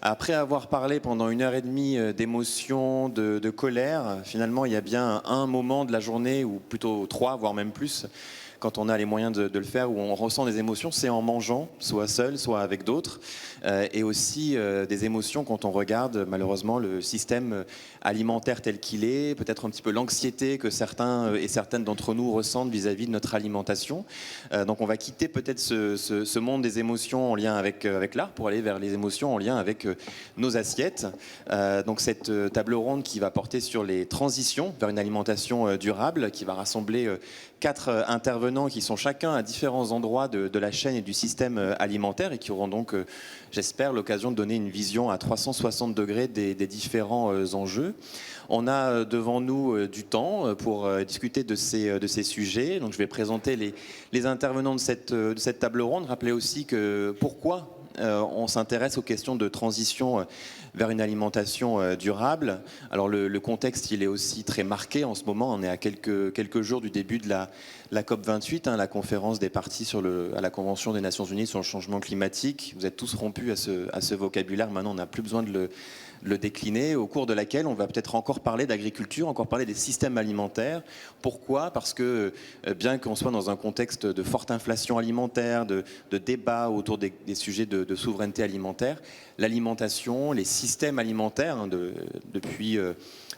Après avoir parlé pendant 1 heure et demie d'émotions, de colère, finalement, il y a bien un moment de la journée, ou plutôt 3, voire même plus, quand on a les moyens de le faire, où on ressent des émotions, c'est en mangeant, soit seul, soit avec d'autres, et aussi des émotions quand on regarde malheureusement le système alimentaire tel qu'il est, peut-être un petit peu l'anxiété que certains et certaines d'entre nous ressentent vis-à-vis de notre alimentation. Donc on va quitter peut-être ce monde des émotions en lien avec l'art pour aller vers les émotions en lien avec nos assiettes. Donc cette table ronde qui va porter sur les transitions vers une alimentation durable, qui va rassembler 4 intervenants qui sont chacun à différents endroits de la chaîne et du système alimentaire et qui auront donc, j'espère, l'occasion de donner une vision à 360 degrés des différents enjeux. On a devant nous du temps pour discuter de ces sujets. Donc je vais présenter les intervenants de cette table ronde. Rappelez aussi que pourquoi on s'intéresse aux questions de transition vers une alimentation durable. Alors le contexte, il est aussi très marqué en ce moment. On est à quelques jours du début de la COP28, la conférence des parties à la Convention des Nations Unies sur le changement climatique. Vous êtes tous rompus à ce vocabulaire. Maintenant, on n'a plus besoin de le décliner, au cours de laquelle on va peut-être encore parler d'agriculture, encore parler des systèmes alimentaires. Pourquoi ? Parce que bien qu'on soit dans un contexte de forte inflation alimentaire, de débat autour des sujets de souveraineté alimentaire, l'alimentation, les systèmes alimentaires, depuis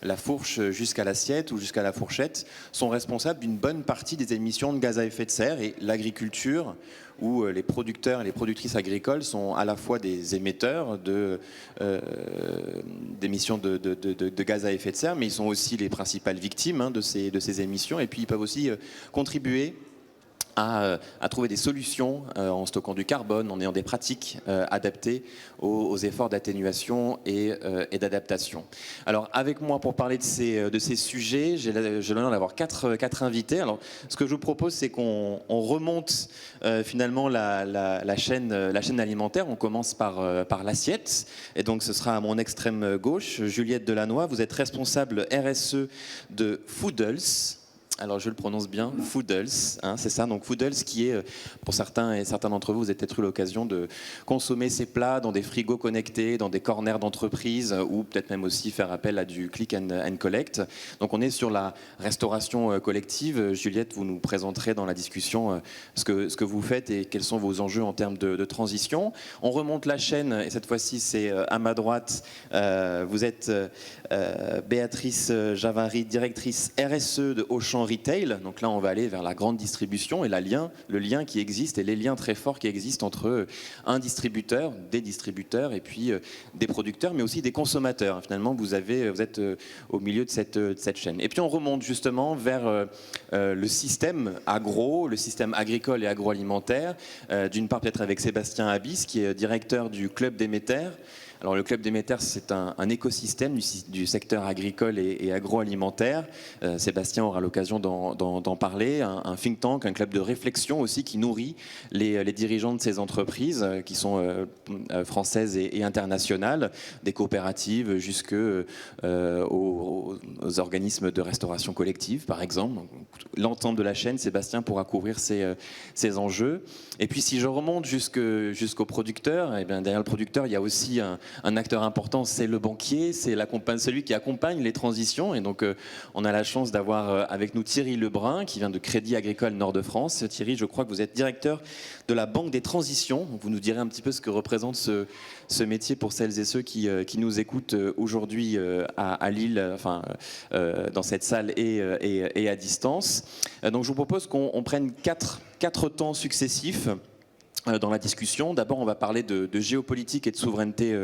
la fourche jusqu'à l'assiette ou jusqu'à la fourchette, sont responsables d'une bonne partie des émissions de gaz à effet de serre, et l'agriculture, où les producteurs et les productrices agricoles sont à la fois des émetteurs d'émissions de gaz à effet de serre, mais ils sont aussi les principales victimes de ces émissions, et puis ils peuvent aussi contribuer à trouver des solutions en stockant du carbone, en ayant des pratiques adaptées aux efforts d'atténuation et d'adaptation. Alors avec moi pour parler de ces sujets, j'ai l'honneur d'avoir quatre invités. Alors ce que je vous propose, c'est qu'on remonte finalement la chaîne alimentaire. On commence par l'assiette, et donc ce sera à mon extrême gauche, Juliette Delannoy. Vous êtes responsable RSE de Foodles. Alors je le prononce bien, Foodles, c'est ça. Donc Foodles qui est, pour certains et certains d'entre vous, vous avez peut-être eu l'occasion de consommer ces plats dans des frigos connectés, dans des corners d'entreprise, ou peut-être même aussi faire appel à du click and collect. Donc on est sur la restauration collective. Juliette, vous nous présenterez dans la discussion ce que vous faites et quels sont vos enjeux en termes de transition. On remonte la chaîne, et cette fois-ci c'est à ma droite. Vous êtes Béatrice Javary, directrice RSE de Auchan Retail. Donc là, on va aller vers la grande distribution et le lien qui existe et les liens très forts qui existent entre un distributeur, des distributeurs et puis des producteurs, mais aussi des consommateurs. Finalement, vous êtes au milieu de cette chaîne. Et puis on remonte justement vers le système le système agricole et agroalimentaire. D'une part, peut-être avec Sébastien Abyss, qui est directeur du Club Déméter. Alors le Club Déméter, c'est un écosystème du secteur agricole et agroalimentaire. Sébastien aura l'occasion d'en parler. Un think tank, un club de réflexion aussi qui nourrit les dirigeants de ces entreprises qui sont françaises et internationales, des coopératives jusqu'aux organismes de restauration collective, par exemple. L'ensemble de la chaîne, Sébastien pourra couvrir ces enjeux. Et puis si je remonte jusqu'au producteur, et bien derrière le producteur, il y a aussi un acteur important, c'est le banquier, c'est celui qui accompagne les transitions. Et donc on a la chance d'avoir avec nous Thierry Lebrun, qui vient de Crédit Agricole Nord-de-France. Thierry, je crois que vous êtes directeur de la Banque des Transitions. Vous nous direz un petit peu ce que représente ce métier pour celles et ceux qui nous écoutent aujourd'hui à Lille, dans cette salle et à distance. Donc je vous propose qu'on prenne quatre temps successifs dans la discussion. D'abord, on va parler de géopolitique et de souveraineté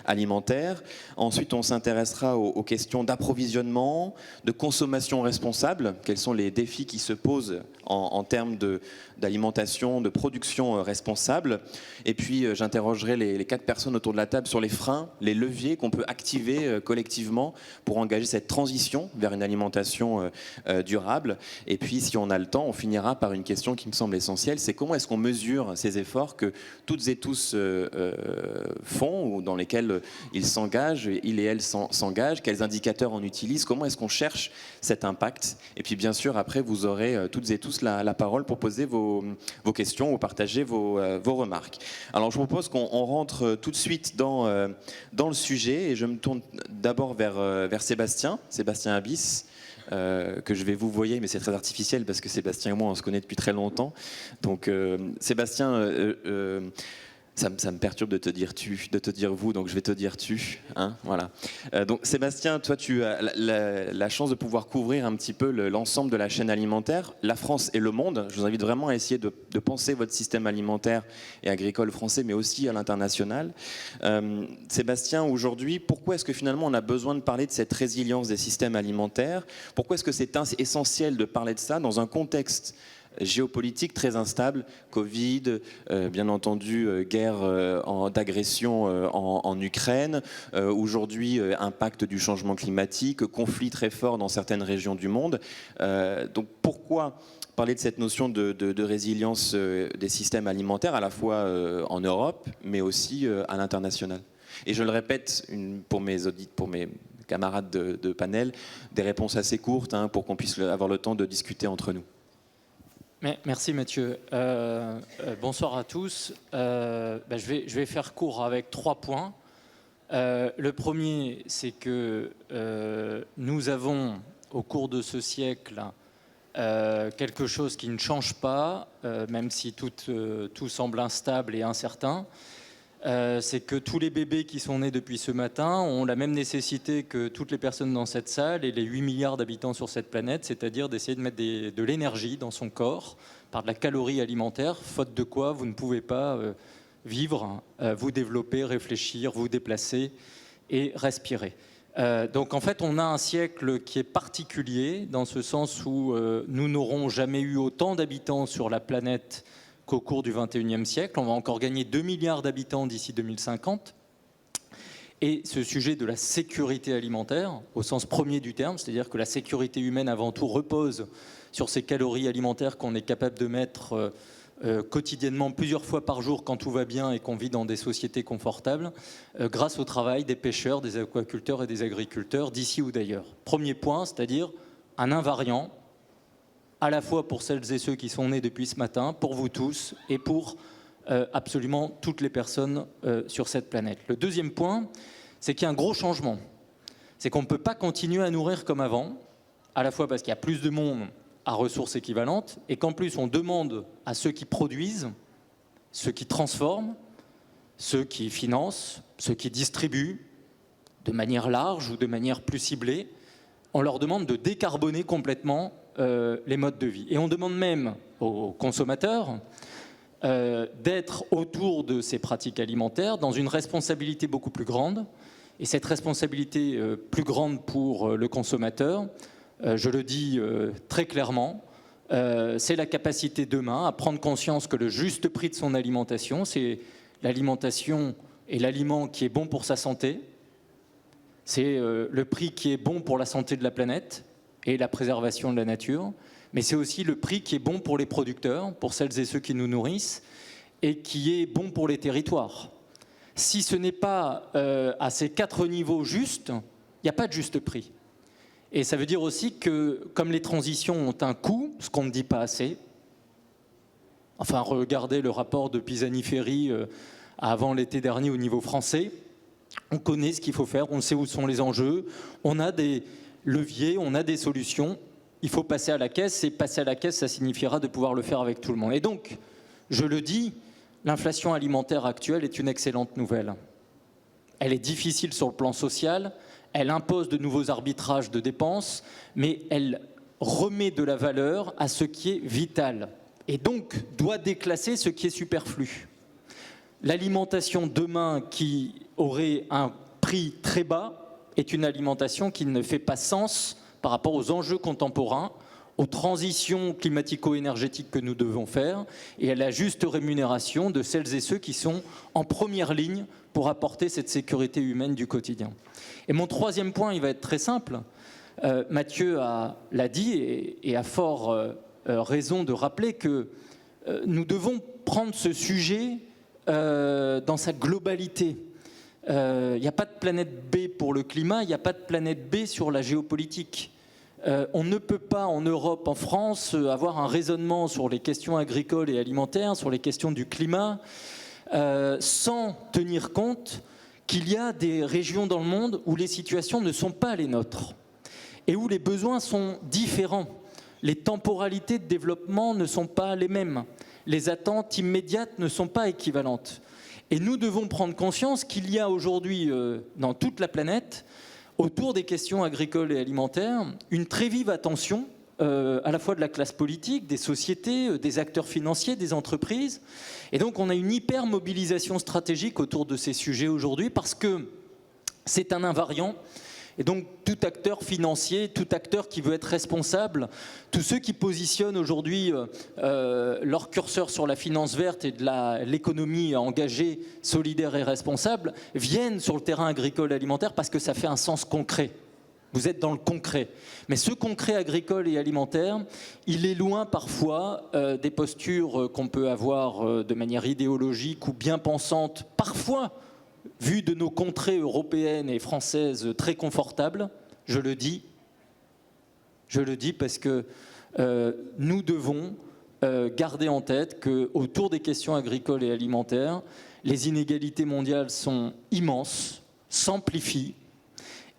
alimentaire. Ensuite, on s'intéressera aux questions d'approvisionnement, de consommation responsable. Quels sont les défis qui se posent en termes d'alimentation, de production responsable. Et puis, j'interrogerai les 4 personnes autour de la table sur les freins, les leviers qu'on peut activer collectivement pour engager cette transition vers une alimentation durable. Et puis, si on a le temps, on finira par une question qui me semble essentielle, c'est comment est-ce qu'on mesure ces efforts efforts que toutes et tous font, ou dans lesquels ils s'engagent, ils et elles s'engagent, quels indicateurs on utilise, comment est-ce qu'on cherche cet impact. Et puis bien sûr, après, vous aurez toutes et tous la parole pour poser vos questions ou partager vos remarques. Alors je vous propose qu'on rentre tout de suite dans le sujet, et je me tourne d'abord vers Sébastien Abyss, que je vais vous voyer, mais c'est très artificiel parce que Sébastien et moi on se connaît depuis très longtemps. Donc Sébastien, ça me perturbe de te dire tu, de te dire vous, donc je vais te dire tu, hein, voilà. Donc Sébastien, toi tu as la chance de pouvoir couvrir un petit peu l'ensemble de la chaîne alimentaire, la France et le monde. Je vous invite vraiment à essayer de penser votre système alimentaire et agricole français, mais aussi à l'international. Sébastien, aujourd'hui, pourquoi est-ce que finalement on a besoin de parler de cette résilience des systèmes alimentaires? Pourquoi est-ce que c'est essentiel de parler de ça dans un contexte géopolitique très instable, Covid, bien entendu guerre d'agression en Ukraine, aujourd'hui impact du changement climatique, conflit très fort dans certaines régions du monde. Donc pourquoi parler de cette notion de résilience des systèmes alimentaires à la fois en Europe mais aussi à l'international? Et je le répète pour mes camarades de panel, des réponses assez courtes pour qu'on puisse avoir le temps de discuter entre nous. Merci Mathieu. Bonsoir à tous. Je vais faire court avec 3 points. Le premier, c'est que nous avons, au cours de ce siècle, quelque chose qui ne change pas, même si tout semble instable et incertain. C'est que tous les bébés qui sont nés depuis ce matin ont la même nécessité que toutes les personnes dans cette salle et les 8 milliards d'habitants sur cette planète, c'est-à-dire d'essayer de mettre de l'énergie dans son corps par de la calorie alimentaire, faute de quoi vous ne pouvez pas vivre, vous développer, réfléchir, vous déplacer et respirer. Donc en fait, on a un siècle qui est particulier dans ce sens où nous n'aurons jamais eu autant d'habitants sur la planète qu'au cours du XXIe siècle. On va encore gagner 2 milliards d'habitants d'ici 2050. Et ce sujet de la sécurité alimentaire, au sens premier du terme, c'est-à-dire que la sécurité humaine avant tout repose sur ces calories alimentaires qu'on est capable de mettre quotidiennement, plusieurs fois par jour quand tout va bien et qu'on vit dans des sociétés confortables, grâce au travail des pêcheurs, des aquaculteurs et des agriculteurs d'ici ou d'ailleurs. Premier point, c'est-à-dire un invariant, à la fois pour celles et ceux qui sont nés depuis ce matin, pour vous tous et pour absolument toutes les personnes sur cette planète. Le deuxième point, c'est qu'il y a un gros changement. C'est qu'on ne peut pas continuer à nourrir comme avant, à la fois parce qu'il y a plus de monde à ressources équivalentes et qu'en plus on demande à ceux qui produisent, ceux qui transforment, ceux qui financent, ceux qui distribuent de manière large ou de manière plus ciblée, on leur demande de décarboner complètement les modes de vie. Et on demande même aux consommateurs d'être autour de ces pratiques alimentaires dans une responsabilité beaucoup plus grande. Et cette responsabilité plus grande pour le consommateur, je le dis très clairement, c'est la capacité demain à prendre conscience que le juste prix de son alimentation, c'est l'alimentation et l'aliment qui est bon pour sa santé, c'est le prix qui est bon pour la santé de la planète et la préservation de la nature, mais c'est aussi le prix qui est bon pour les producteurs, pour celles et ceux qui nous nourrissent, et qui est bon pour les territoires. Si ce n'est pas à ces 4 niveaux justes, il n'y a pas de juste prix. Et ça veut dire aussi que, comme les transitions ont un coût, ce qu'on ne dit pas assez, enfin regardez le rapport de Pisani-Ferry avant l'été dernier au niveau français, on connaît ce qu'il faut faire, on sait où sont les enjeux, on a des leviers, on a des solutions, il faut passer à la caisse, et passer à la caisse, ça signifiera de pouvoir le faire avec tout le monde. Et donc, je le dis, l'inflation alimentaire actuelle est une excellente nouvelle. Elle est difficile sur le plan social, elle impose de nouveaux arbitrages de dépenses, mais elle remet de la valeur à ce qui est vital, et donc doit déclasser ce qui est superflu. L'alimentation demain qui aurait un prix très bas est une alimentation qui ne fait pas sens par rapport aux enjeux contemporains, aux transitions climatico-énergétiques que nous devons faire et à la juste rémunération de celles et ceux qui sont en première ligne pour apporter cette sécurité humaine du quotidien. Et mon troisième point, il va être très simple. Mathieu l'a dit et a fort raison de rappeler que nous devons prendre ce sujet dans sa globalité. Il n'y a pas de planète B pour le climat, il n'y a pas de planète B sur la géopolitique. On ne peut pas en Europe, en France, avoir un raisonnement sur les questions agricoles et alimentaires, sur les questions du climat, sans tenir compte qu'il y a des régions dans le monde où les situations ne sont pas les nôtres et où les besoins sont différents. Les temporalités de développement ne sont pas les mêmes. Les attentes immédiates ne sont pas équivalentes. Et nous devons prendre conscience qu'il y a aujourd'hui, dans toute la planète, autour des questions agricoles et alimentaires, une très vive attention, à la fois de la classe politique, des sociétés, des acteurs financiers, des entreprises. Et donc on a une hyper mobilisation stratégique autour de ces sujets aujourd'hui parce que c'est un invariant. Et donc tout acteur financier, tout acteur qui veut être responsable, tous ceux qui positionnent aujourd'hui leur curseur sur la finance verte et de l'économie engagée, solidaire et responsable, viennent sur le terrain agricole et alimentaire parce que ça fait un sens concret. Vous êtes dans le concret. Mais ce concret agricole et alimentaire, il est loin parfois des postures qu'on peut avoir de manière idéologique ou bien pensante, parfois, vu de nos contrées européennes et françaises très confortables, je le dis parce que nous devons garder en tête qu'autour des questions agricoles et alimentaires, les inégalités mondiales sont immenses, s'amplifient,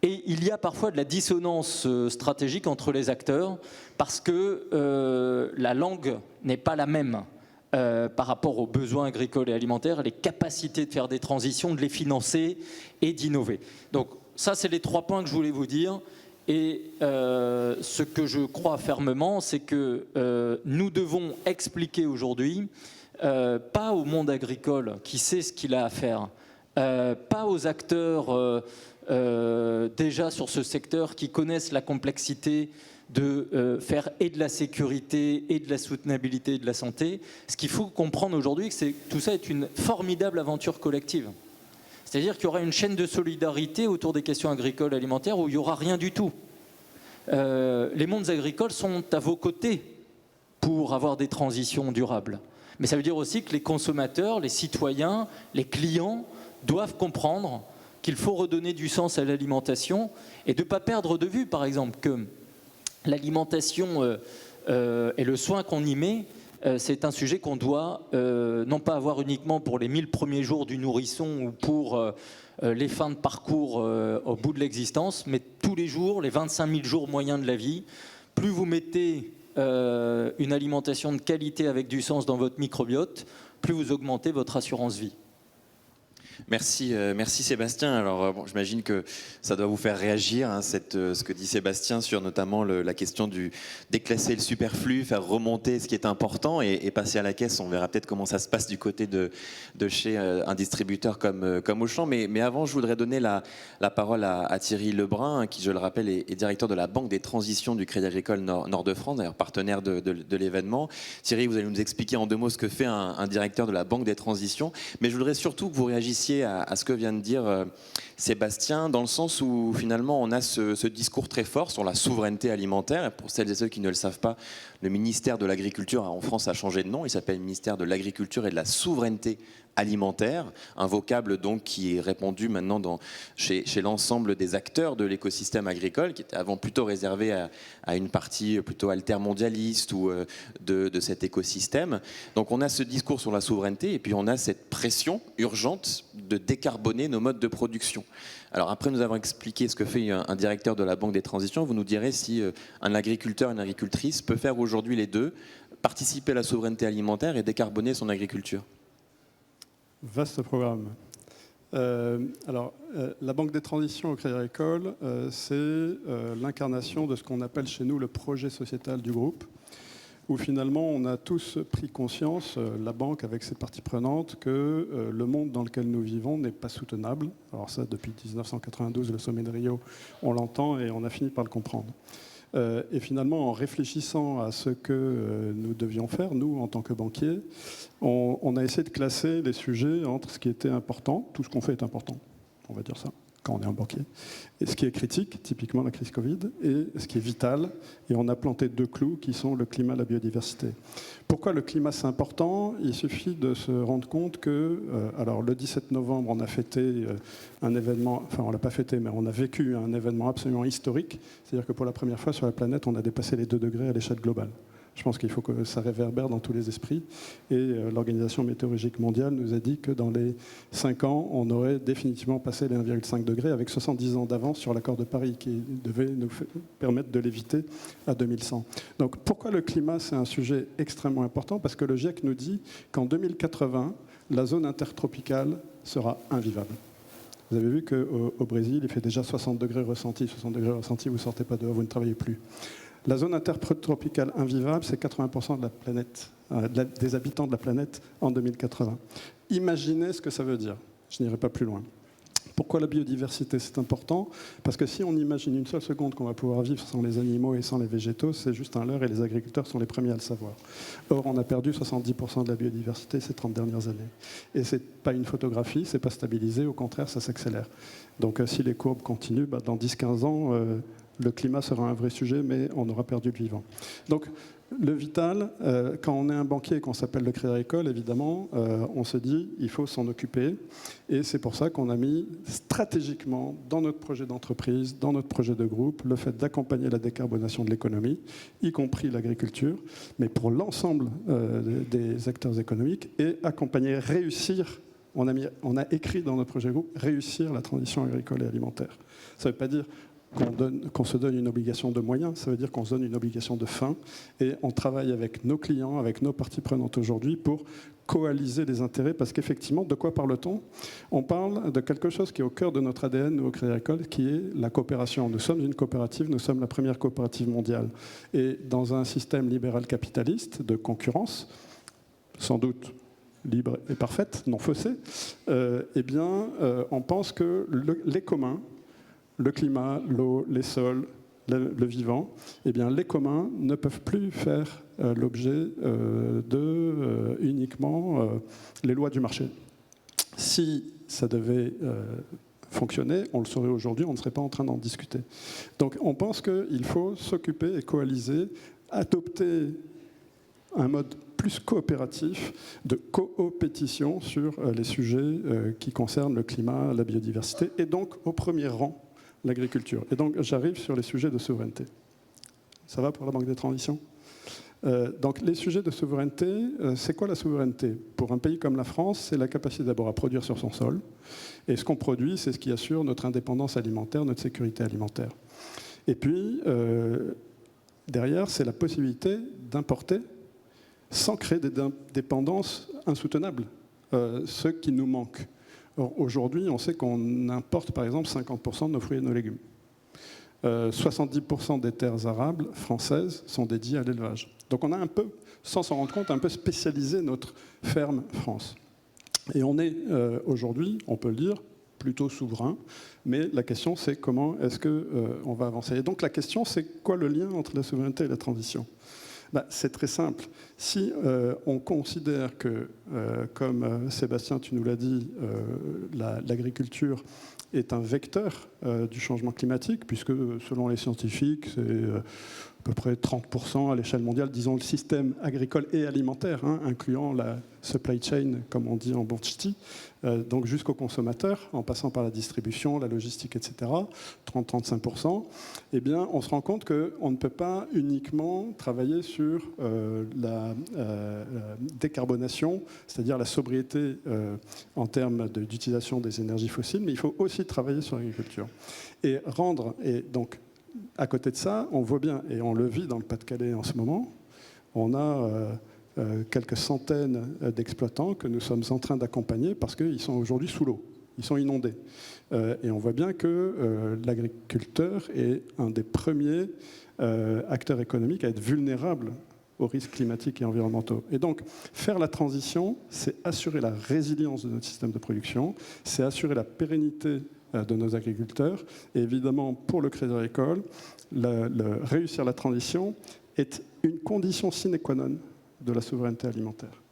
et il y a parfois de la dissonance stratégique entre les acteurs parce que la langue n'est pas la même. Par rapport aux besoins agricoles et alimentaires, les capacités de faire des transitions, de les financer et d'innover. Donc ça, c'est les 3 points que je voulais vous dire. Et ce que je crois fermement, c'est que nous devons expliquer aujourd'hui, pas au monde agricole qui sait ce qu'il a à faire, pas aux acteurs déjà sur ce secteur qui connaissent la complexité de faire et de la sécurité et de la soutenabilité et de la santé. Ce qu'il faut comprendre aujourd'hui, c'est que tout ça est une formidable aventure collective. C'est-à-dire qu'il y aura une chaîne de solidarité autour des questions agricoles et alimentaires où il n'y aura rien du tout. Les mondes agricoles sont à vos côtés pour avoir des transitions durables. Mais ça veut dire aussi que les consommateurs, les citoyens, les clients doivent comprendre qu'il faut redonner du sens à l'alimentation et de ne pas perdre de vue, par exemple, que l'alimentation et le soin qu'on y met, c'est un sujet qu'on doit non pas avoir uniquement pour les 1000 premiers jours du nourrisson ou pour les fins de parcours au bout de l'existence, mais tous les jours, les 25 000 jours moyens de la vie. Plus vous mettez une alimentation de qualité avec du sens dans votre microbiote, plus vous augmentez votre assurance vie. Merci Sébastien. Alors bon, j'imagine que ça doit vous faire réagir, hein, ce que dit Sébastien sur notamment la question du déclasser le superflu, faire remonter ce qui est important et passer à la caisse. On verra peut-être comment ça se passe du côté de chez un distributeur comme Auchan. Mais avant, je voudrais donner la parole à Thierry Lebrun, qui, je le rappelle, est directeur de la Banque des transitions du Crédit Agricole Nord-de-France, d'ailleurs partenaire de l'événement. Thierry, vous allez nous expliquer en 2 mots ce que fait un directeur de la Banque des transitions. Mais je voudrais surtout que vous réagissiez à ce que vient de dire Sébastien, dans le sens où finalement on a ce discours très fort sur la souveraineté alimentaire. Et pour celles et ceux qui ne le savent pas, le ministère de l'Agriculture en France a changé de nom. Il s'appelle ministère de l'Agriculture et de la Souveraineté alimentaire, un vocable donc qui est répandu maintenant chez l'ensemble des acteurs de l'écosystème agricole, qui était avant plutôt réservé à une partie plutôt altermondialiste ou de cet écosystème. Donc on a ce discours sur la souveraineté et puis on a cette pression urgente de décarboner nos modes de production. Alors après nous avons expliqué ce que fait un directeur de la Banque des transitions, vous nous direz si un agriculteur, une agricultrice peut faire aujourd'hui les deux, participer à la souveraineté alimentaire et décarboner son agriculture. Vaste programme. La Banque des transitions au Crédit Agricole, c'est l'incarnation de ce qu'on appelle chez nous le projet sociétal du groupe, où finalement on a tous pris conscience, la banque avec ses parties prenantes, que le monde dans lequel nous vivons n'est pas soutenable. Alors ça, depuis 1992, le sommet de Rio, on l'entend et on a fini par le comprendre. Et finalement, en réfléchissant à ce que nous devions faire, nous, en tant que banquiers, on a essayé de classer les sujets entre ce qui était important, tout ce qu'on fait est important, on va dire ça, quand on est un banquier. Et ce qui est critique, typiquement la crise Covid, et ce qui est vital, et on a planté 2 clous qui sont le climat et la biodiversité. Pourquoi le climat c'est important? Il suffit de se rendre compte que, alors le 17 novembre, on a fêté un événement, enfin on ne l'a pas fêté, mais on a vécu un événement absolument historique, c'est-à-dire que pour la première fois sur la planète, on a dépassé les 2 degrés à l'échelle globale. Je pense qu'il faut que ça réverbère dans tous les esprits. Et l'Organisation météorologique mondiale nous a dit que dans les 5 ans, on aurait définitivement passé les 1,5 degrés avec 70 ans d'avance sur l'accord de Paris qui devait nous permettre de l'éviter à 2100. Donc pourquoi le climat, c'est un sujet extrêmement important? Parce que le GIEC nous dit qu'en 2080, la zone intertropicale sera invivable. Vous avez vu qu'au Brésil, il fait déjà 60 degrés ressentis. 60 degrés ressentis, vous ne sortez pas dehors, vous ne travaillez plus. La zone intertropicale invivable, c'est 80% de la planète, des habitants de la planète en 2080. Imaginez ce que ça veut dire. Je n'irai pas plus loin. Pourquoi la biodiversité, c'est important? Parce que si on imagine une seule seconde qu'on va pouvoir vivre sans les animaux et sans les végétaux, c'est juste un leurre et les agriculteurs sont les premiers à le savoir. Or, on a perdu 70% de la biodiversité ces 30 dernières années. Et ce n'est pas une photographie, ce n'est pas stabilisé, au contraire, ça s'accélère. Donc si les courbes continuent, dans 10-15 ans, le climat sera un vrai sujet, mais on aura perdu le vivant. Donc, le vital, quand on est un banquier et qu'on s'appelle le Crédit Agricole, évidemment, on se dit il faut s'en occuper. Et c'est pour ça qu'on a mis stratégiquement dans notre projet d'entreprise, dans notre projet de groupe, le fait d'accompagner la décarbonation de l'économie, y compris l'agriculture, mais pour l'ensemble des acteurs économiques, et accompagner, réussir. On a écrit dans notre projet de groupe réussir la transition agricole et alimentaire. Ça ne veut pas dire qu'on se donne une obligation de moyens, ça veut dire qu'on se donne une obligation de fin, et on travaille avec nos clients, avec nos parties prenantes aujourd'hui pour coaliser les intérêts, parce qu'effectivement, de quoi parle-t-on? On parle de quelque chose qui est au cœur de notre ADN, nous, au Crédit Agricole, qui est la coopération. Nous sommes une coopérative, nous sommes la première coopérative mondiale. Et dans un système libéral capitaliste de concurrence, sans doute libre et parfaite, non faussée, on pense que les communs, le climat, l'eau, les sols, le vivant, les communs ne peuvent plus faire l'objet de uniquement les lois du marché. Si ça devait fonctionner, on le saurait aujourd'hui, on ne serait pas en train d'en discuter. Donc on pense qu'il faut s'occuper et coaliser, adopter un mode plus coopératif de coopétition sur les sujets qui concernent le climat, la biodiversité, et donc au premier rang l'agriculture. Et donc, j'arrive sur les sujets de souveraineté. Ça va pour la Banque des Transitions? Donc, les sujets de souveraineté, c'est quoi la souveraineté? Pour un pays comme la France, c'est la capacité d'abord à produire sur son sol. Et ce qu'on produit, c'est ce qui assure notre indépendance alimentaire, notre sécurité alimentaire. Et puis, derrière, c'est la possibilité d'importer sans créer des dépendances insoutenables, ce qui nous manque. Or, aujourd'hui, on sait qu'on importe, par exemple, 50% de nos fruits et de nos légumes. 70% des terres arables françaises sont dédiées à l'élevage. Donc on a un peu, sans s'en rendre compte, un peu spécialisé notre ferme France. Et on est aujourd'hui, on peut le dire, plutôt souverain, mais la question c'est comment est-ce qu'on va avancer. Et donc la question c'est quoi le lien entre la souveraineté et la transition? C'est très simple. Si on considère que, comme Sébastien, tu nous l'as dit, l'agriculture est un vecteur du changement climatique, puisque selon les scientifiques, c'est à peu près 30% à l'échelle mondiale, disons le système agricole et alimentaire, incluant la supply chain, comme on dit en bon ch'ti, donc jusqu'au consommateur, en passant par la distribution, la logistique, etc., 30-35%, eh bien, on se rend compte qu'on ne peut pas uniquement travailler sur la décarbonation, c'est-à-dire la sobriété en termes d'utilisation des énergies fossiles, mais il faut aussi travailler sur l'agriculture. Et donc, à côté de ça, on voit bien, et on le vit dans le Pas-de-Calais en ce moment, on a quelques centaines d'exploitants que nous sommes en train d'accompagner parce qu'ils sont aujourd'hui sous l'eau, ils sont inondés. Et on voit bien que l'agriculteur est un des premiers acteurs économiques à être vulnérable aux risques climatiques et environnementaux. Et donc, faire la transition, c'est assurer la résilience de notre système de production, c'est assurer la pérennité de nos agriculteurs. Et évidemment, pour le Crédit Agricole, réussir la transition est une condition sine qua non de la souveraineté alimentaire.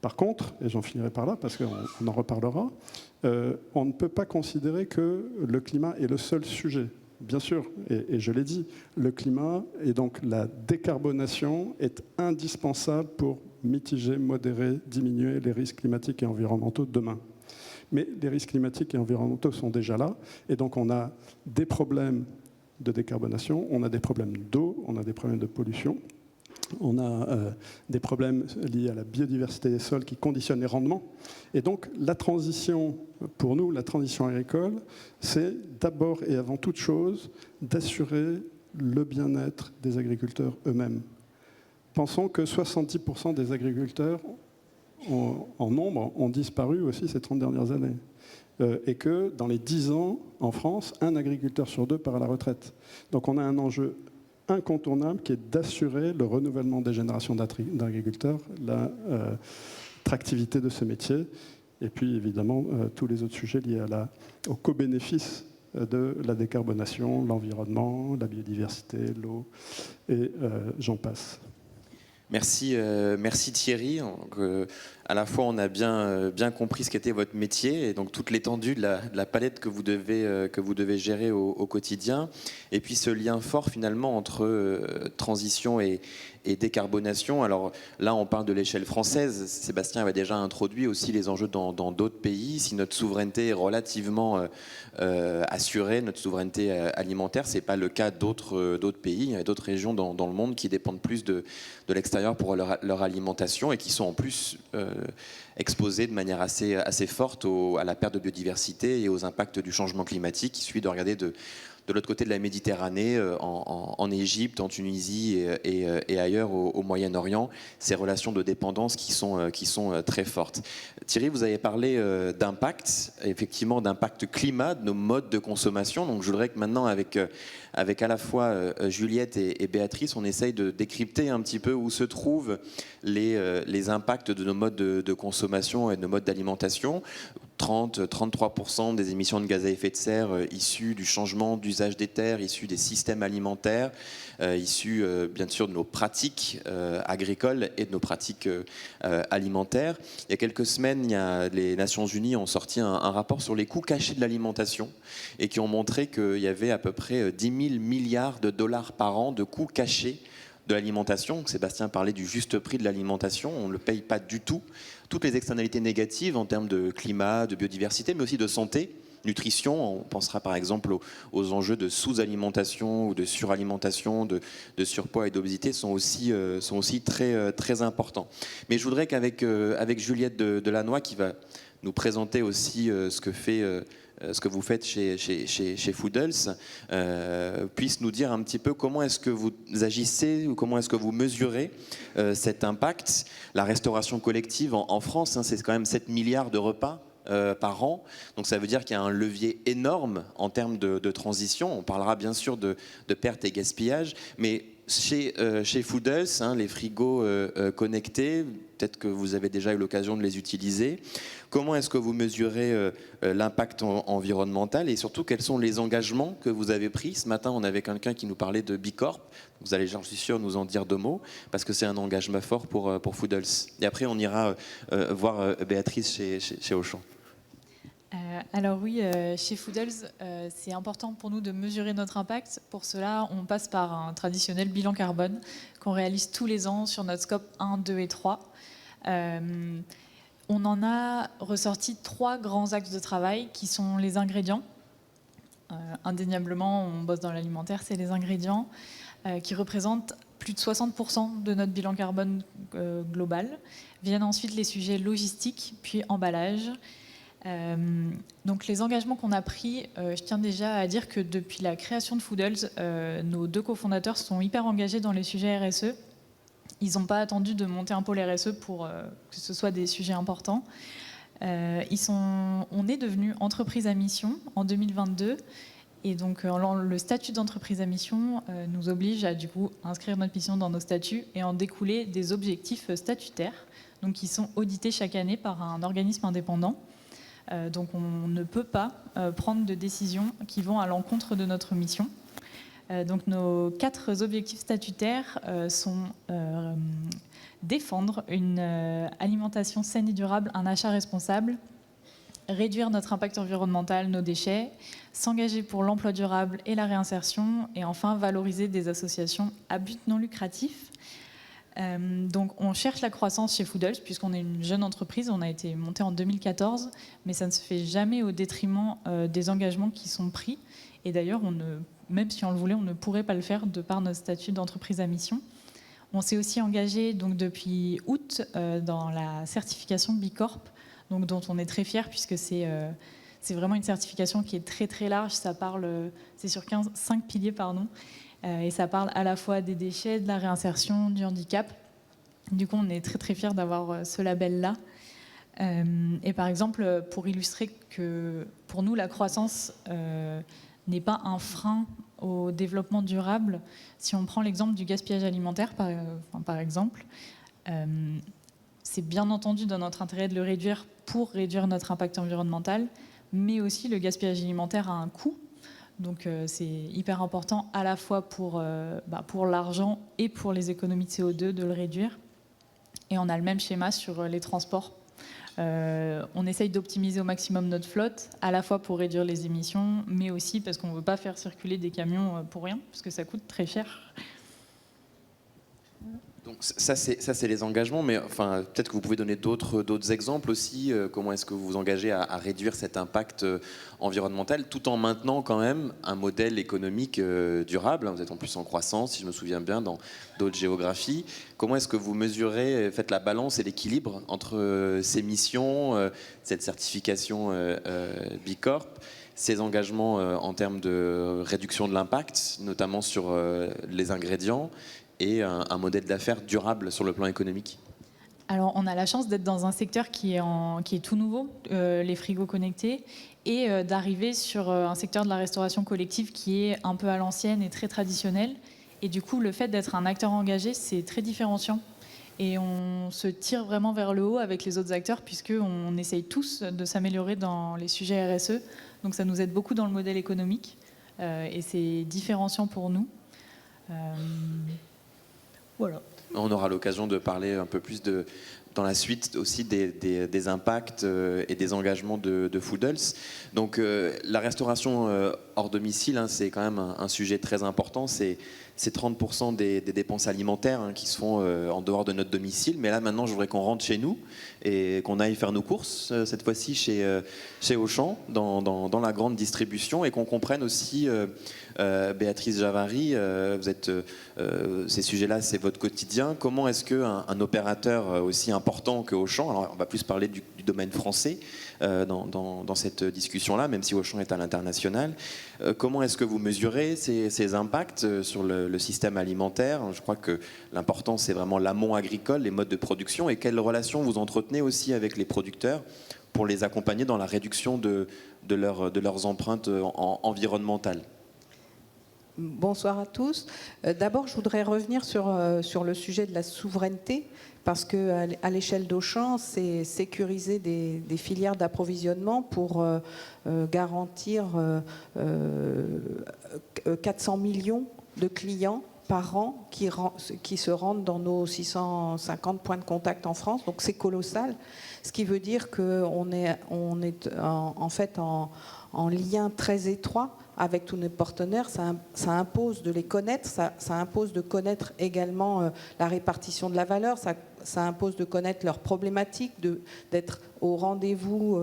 Par contre, et j'en finirai par là parce qu'on en reparlera, on ne peut pas considérer que le climat est le seul sujet. Bien sûr, et je l'ai dit, le climat et donc la décarbonation est indispensable pour mitiger, modérer, diminuer les risques climatiques et environnementaux de demain. Mais les risques climatiques et environnementaux sont déjà là, et donc on a des problèmes de décarbonation, on a des problèmes d'eau, on a des problèmes de pollution, on a des problèmes liés à la biodiversité des sols qui conditionnent les rendements. Et donc la transition, pour nous, la transition agricole, c'est d'abord et avant toute chose d'assurer le bien-être des agriculteurs eux-mêmes. Pensons que 70% des agriculteurs en nombre ont disparu aussi ces 30 dernières années. Et que dans les 10 ans, en France, un agriculteur sur 2 part à la retraite. Donc on a un enjeu incontournable qui est d'assurer le renouvellement des générations d'agriculteurs, l'attractivité de ce métier, et puis évidemment tous les autres sujets liés au co-bénéfice de la décarbonation, l'environnement, la biodiversité, l'eau, et j'en passe. Merci, merci Thierry. Donc, à la fois, on a bien compris ce qu'était votre métier et donc toute l'étendue de la palette que vous devez gérer au quotidien. Et puis ce lien fort finalement entre transition et décarbonation. Alors là, on parle de l'échelle française. Sébastien avait déjà introduit aussi les enjeux dans d'autres pays. Si notre souveraineté est relativement assurée, notre souveraineté alimentaire, c'est pas le cas d'autres pays. Il y a d'autres régions dans le monde qui dépendent plus de l'extérieur pour leur alimentation et qui sont en plus exposés de manière assez forte à la perte de biodiversité et aux impacts du changement climatique. Il suffit de regarder de l'autre côté de la Méditerranée, en Égypte, en Tunisie et ailleurs au Moyen-Orient, ces relations de dépendance qui sont très fortes. Thierry, vous avez parlé d'impact, effectivement d'impact climat, de nos modes de consommation. Donc je voudrais que maintenant, avec à la fois Juliette et Béatrice, on essaye de décrypter un petit peu où se trouvent les impacts de nos modes de consommation et de nos modes d'alimentation. 30-33% des émissions de gaz à effet de serre issues du changement d'usage des terres, issues des systèmes alimentaires, issues bien sûr de nos pratiques agricoles et de nos pratiques alimentaires. Il y a quelques semaines, les Nations Unies ont sorti un rapport sur les coûts cachés de l'alimentation et qui ont montré qu'il y avait à peu près 10 000 milliards de dollars par an de coûts cachés de l'alimentation. Sébastien parlait du juste prix de l'alimentation, on ne le paye pas du tout. Toutes les externalités négatives en termes de climat, de biodiversité, mais aussi de santé, nutrition. On pensera par exemple aux enjeux de sous-alimentation ou de suralimentation, de surpoids et d'obésité sont aussi très, très importants. Mais je voudrais qu'avec Juliette Delannoy, qui va nous présenter aussi ce que vous faites chez Foodles, puisse nous dire un petit peu comment est-ce que vous agissez ou comment est-ce que vous mesurez cet impact. La restauration collective en France, c'est quand même 7 milliards de repas par an. Donc ça veut dire qu'il y a un levier énorme en termes de transition. On parlera bien sûr de perte et gaspillage, mais chez Foodles, les frigos connectés, peut-être que vous avez déjà eu l'occasion de les utiliser. Comment est-ce que vous mesurez l'impact environnemental et surtout quels sont les engagements que vous avez pris? Ce matin, on avait quelqu'un qui nous parlait de Bicorp. Vous allez, j'en suis sûr, nous en dire 2 mots parce que c'est un engagement fort pour Foodles. Et après, on ira voir Béatrice chez Auchan. Alors oui, chez Foodles, c'est important pour nous de mesurer notre impact. Pour cela, on passe par un traditionnel bilan carbone qu'on réalise tous les ans sur notre scope 1, 2 et 3. On en a ressorti 3 grands axes de travail qui sont les ingrédients. Indéniablement, on bosse dans l'alimentaire, c'est les ingrédients qui représentent plus de 60% de notre bilan carbone global. Viennent ensuite les sujets logistiques, puis emballage. Donc les engagements qu'on a pris, je tiens déjà à dire que depuis la création de Foodles, nos 2 cofondateurs sont hyper engagés dans les sujets RSE. Ils n'ont pas attendu de monter un pôle RSE pour que ce soit des sujets importants. On est devenu entreprise à mission en 2022 et donc le statut d'entreprise à mission nous oblige à du coup inscrire notre mission dans nos statuts et en découler des objectifs statutaires donc qui sont audités chaque année par un organisme indépendant. Donc on ne peut pas prendre de décisions qui vont à l'encontre de notre mission. Donc nos 4 objectifs statutaires sont défendre une alimentation saine et durable, un achat responsable, réduire notre impact environnemental, nos déchets, s'engager pour l'emploi durable et la réinsertion, et enfin valoriser des associations à but non lucratif. Donc on cherche la croissance chez Foodles puisqu'on est une jeune entreprise, on a été monté en 2014, mais ça ne se fait jamais au détriment des engagements qui sont pris. Et d'ailleurs, même si on le voulait, on ne pourrait pas le faire de par notre statut d'entreprise à mission. On s'est aussi engagé donc, depuis août dans la certification B Corp, donc, dont on est très fiers puisque c'est vraiment une certification qui est très très large. C'est sur 5 piliers, et ça parle à la fois des déchets, de la réinsertion, du handicap. Du coup, on est très très fiers d'avoir ce label-là. Et par exemple, pour illustrer que pour nous, la croissance n'est pas un frein au développement durable, si on prend l'exemple du gaspillage alimentaire, par exemple, c'est bien entendu dans notre intérêt de le réduire pour réduire notre impact environnemental, mais aussi le gaspillage alimentaire a un coût. Donc c'est hyper important à la fois pour l'argent et pour les économies de CO2 de le réduire. Et on a le même schéma sur les transports. On essaye d'optimiser au maximum notre flotte, à la fois pour réduire les émissions, mais aussi parce qu'on ne veut pas faire circuler des camions pour rien, parce que ça coûte très cher. Donc ça c'est les engagements, mais enfin, peut-être que vous pouvez donner d'autres exemples aussi. Comment est-ce que vous vous engagez à réduire cet impact environnemental tout en maintenant quand même un modèle économique durable? Vous êtes en plus en croissance, si je me souviens bien, dans d'autres géographies. Comment est-ce que vous mesurez, faites la balance et l'équilibre entre ces missions, cette certification B Corp, ces engagements en termes de réduction de l'impact, notamment sur les ingrédients, et un modèle d'affaires durable sur le plan économique? Alors, on a la chance d'être dans un secteur qui est tout nouveau, les frigos connectés, et d'arriver sur un secteur de la restauration collective qui est un peu à l'ancienne et très traditionnel. Et du coup, le fait d'être un acteur engagé, c'est très différenciant. Et on se tire vraiment vers le haut avec les autres acteurs, puisqu'on essaye tous de s'améliorer dans les sujets RSE. Donc ça nous aide beaucoup dans le modèle économique, et c'est différenciant pour nous. Voilà. On aura l'occasion de parler un peu plus dans la suite aussi des impacts et des engagements de Foodles. Donc la restauration hors domicile, hein, c'est quand même un sujet très important. C'est 30% des dépenses alimentaires qui se font en dehors de notre domicile. Mais là maintenant, je voudrais qu'on rentre chez nous et qu'on aille faire nos courses, cette fois-ci chez Auchan, dans la grande distribution, et qu'on comprenne aussi, Béatrice Javary, ces sujets-là, c'est votre quotidien. Comment est-ce qu'un opérateur aussi important que Auchan, alors on va plus parler du domaine français dans cette discussion-là, même si Auchan est à l'international, comment est-ce que vous mesurez ces impacts sur le système alimentaire? Je crois que l'important, c'est vraiment l'amont agricole, les modes de production, et quelles relations vous entretenez aussi avec les producteurs pour les accompagner dans la réduction de leurs empreintes environnementales? Bonsoir à tous. D'abord, je voudrais revenir sur le sujet de la souveraineté, parce qu'à l'échelle d'Auchan, c'est sécuriser des filières d'approvisionnement pour garantir 400 millions de clients par an qui se rendent dans nos 650 points de contact en France. Donc c'est colossal, ce qui veut dire qu'on est en fait en lien très étroit avec tous nos partenaires. Ça impose de les connaître, ça impose de connaître également la répartition de la valeur, ça impose de connaître leurs problématiques, d'être au rendez-vous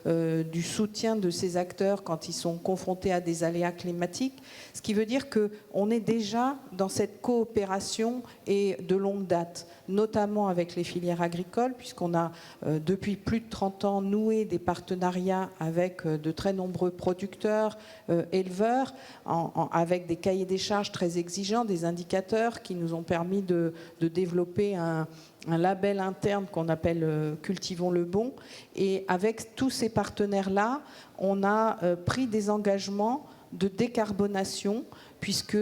du soutien de ces acteurs quand ils sont confrontés à des aléas climatiques. Ce qui veut dire qu'on est déjà dans cette coopération et de longue date, notamment avec les filières agricoles, puisqu'on a depuis plus de 30 ans noué des partenariats avec de très nombreux producteurs, éleveurs, avec des cahiers des charges très exigeants, des indicateurs qui nous ont permis de développer un label interne qu'on appelle Cultivons le bon. Et avec tous ces partenaires-là, on a pris des engagements de décarbonation, puisque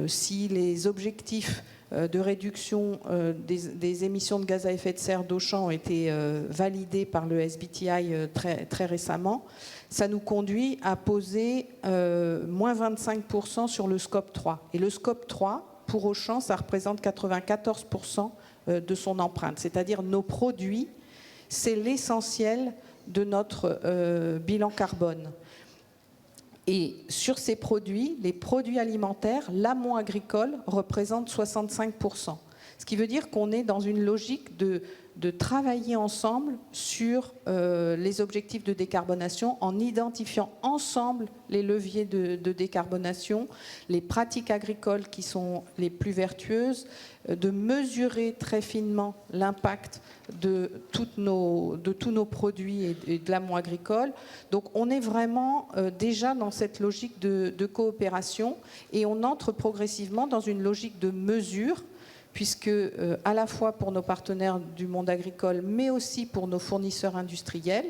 si les objectifs de réduction des émissions de gaz à effet de serre d'Auchan ont été validés par le SBTi très, très récemment, ça nous conduit à poser moins 25% sur le scope 3. Et le scope 3, pour Auchan, ça représente 94% de son empreinte. C'est-à-dire nos produits, c'est l'essentiel de notre bilan carbone. Et sur ces produits, les produits alimentaires, l'amont agricole représente 65%. Ce qui veut dire qu'on est dans une logique de travailler ensemble sur les objectifs de décarbonation en identifiant ensemble les leviers de décarbonation, les pratiques agricoles qui sont les plus vertueuses, de mesurer très finement l'impact de tous nos produits et de l'amont agricole. Donc on est vraiment déjà dans cette logique de coopération et on entre progressivement dans une logique de mesure, puisque à la fois pour nos partenaires du monde agricole, mais aussi pour nos fournisseurs industriels,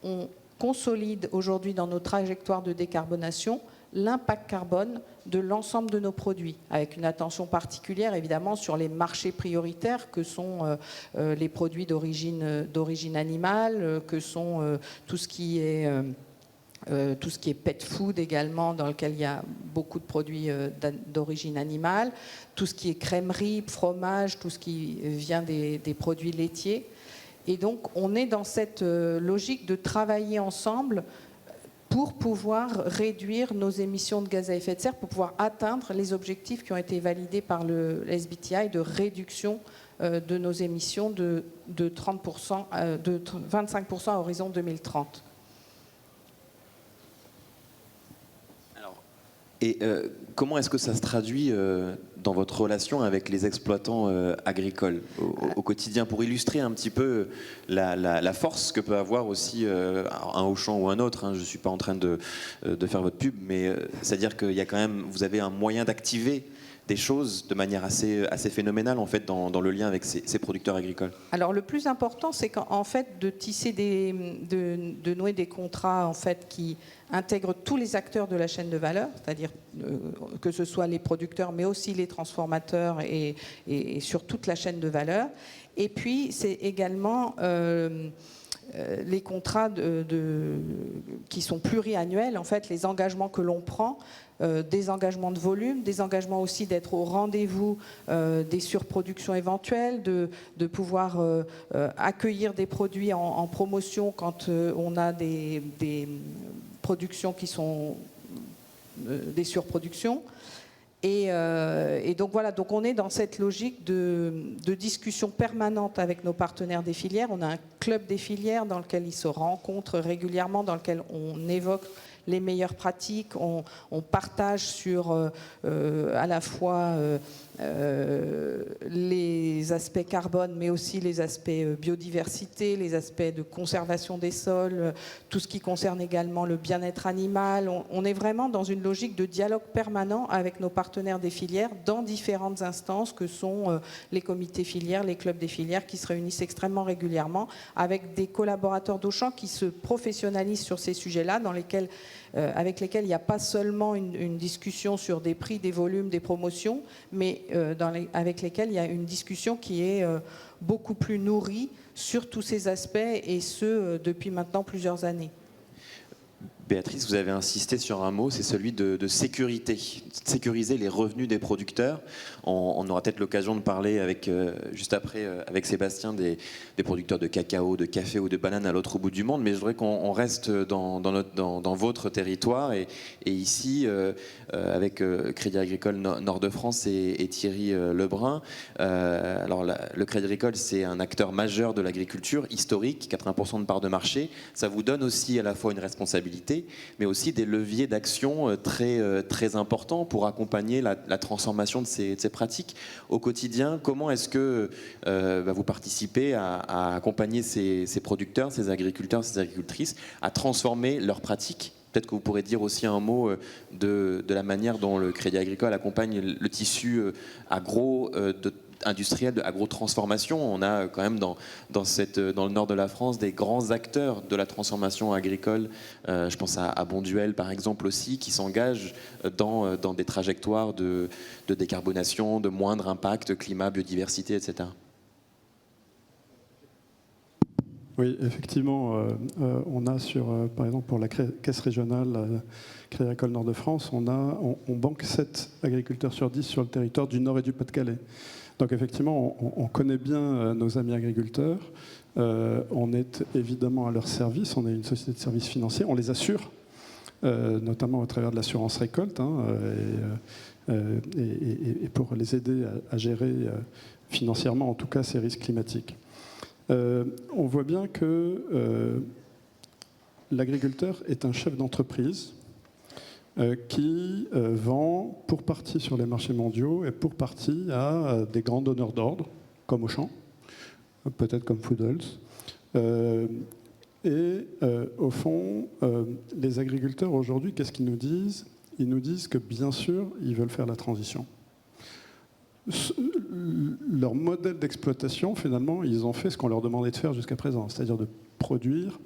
on consolide aujourd'hui dans nos trajectoires de décarbonation l'impact carbone de l'ensemble de nos produits, avec une attention particulière évidemment sur les marchés prioritaires que sont les produits d'origine animale, que sont tout ce qui est pet food également, dans lequel il y a beaucoup de produits d'origine animale, tout ce qui est crèmerie, fromage, tout ce qui vient des produits laitiers. Et donc on est dans cette logique de travailler ensemble pour pouvoir réduire nos émissions de gaz à effet de serre, pour pouvoir atteindre les objectifs qui ont été validés par le SBTi de réduction de nos émissions de 30%, de 25% à horizon 2030. Et comment est-ce que ça se traduit dans votre relation avec les exploitants agricoles au quotidien, pour illustrer un petit peu la force que peut avoir aussi un Auchan ou un autre, hein, je ne suis pas en train de faire votre pub, mais c'est-à-dire qu'il y a quand même, vous avez un moyen d'activer des choses de manière assez phénoménale en fait dans le lien avec ces producteurs agricoles. Alors le plus important, c'est qu'en fait de tisser de nouer des contrats en fait qui intègrent tous les acteurs de la chaîne de valeur, c'est-à-dire que ce soit les producteurs, mais aussi les transformateurs et sur toute la chaîne de valeur. Et puis c'est également les contrats qui sont pluriannuels, en fait, les engagements que l'on prend, des engagements de volume, des engagements aussi d'être au rendez-vous des surproductions éventuelles, de pouvoir accueillir des produits en promotion quand on a des productions qui sont des surproductions. Et donc voilà, donc on est dans cette logique de discussion permanente avec nos partenaires des filières. On a un club des filières dans lequel ils se rencontrent régulièrement, dans lequel on évoque les meilleures pratiques, on partage sur à la fois les aspects carbone, mais aussi les aspects biodiversité, les aspects de conservation des sols, tout ce qui concerne également le bien-être animal. On est vraiment dans une logique de dialogue permanent avec nos partenaires des filières dans différentes instances que sont les comités filières, les clubs des filières qui se réunissent extrêmement régulièrement avec des collaborateurs d'Auchan qui se professionnalisent sur ces sujets-là, avec lesquels il n'y a pas seulement une discussion sur des prix, des volumes, des promotions, mais avec lesquels il y a une discussion qui est beaucoup plus nourrie sur tous ces aspects, et ce, depuis maintenant plusieurs années. Béatrice, vous avez insisté sur un mot, c'est celui de sécurité, sécuriser les revenus des producteurs. On aura peut-être l'occasion de parler juste après avec Sébastien des producteurs de cacao, de café ou de bananes à l'autre bout du monde, mais je voudrais qu'on reste dans votre territoire et ici avec Crédit Agricole Nord-de-France et Thierry Lebrun. Alors le Crédit Agricole, c'est un acteur majeur de l'agriculture historique, 80% de part de marché. Ça vous donne aussi à la fois une responsabilité, mais aussi des leviers d'action très importants pour accompagner la transformation de ces pratiques au quotidien. Comment est-ce que vous participez à accompagner ces producteurs, ces agriculteurs, ces agricultrices à transformer leurs pratiques? Peut-être que vous pourrez dire aussi un mot de la manière dont le Crédit Agricole accompagne le tissu industriel de agro-transformation. On a quand même dans le nord de la France des grands acteurs de la transformation agricole. Je pense à Bonduelle par exemple aussi, qui s'engagent dans des trajectoires de décarbonation, de moindre impact climat, biodiversité, etc. Oui, effectivement, on a par exemple pour la caisse régionale Crédit Agricole Nord-de-France, on banque 7 agriculteurs sur 10 sur le territoire du Nord et du Pas-de-Calais. Donc effectivement, on connaît bien nos amis agriculteurs. On est évidemment à leur service. On est une société de services financiers. On les assure, notamment au travers de l'assurance récolte, et pour les aider à gérer financièrement, en tout cas, ces risques climatiques. On voit bien que l'agriculteur est un chef d'entreprise qui vend pour partie sur les marchés mondiaux et pour partie à des grands donneurs d'ordre, comme Auchan, peut-être comme Foodles. Au fond, les agriculteurs aujourd'hui, qu'est-ce qu'ils nous disent? Ils nous disent que bien sûr, ils veulent faire la transition. Leur modèle d'exploitation, finalement, ils ont fait ce qu'on leur demandait de faire jusqu'à présent, c'est-à-dire de produire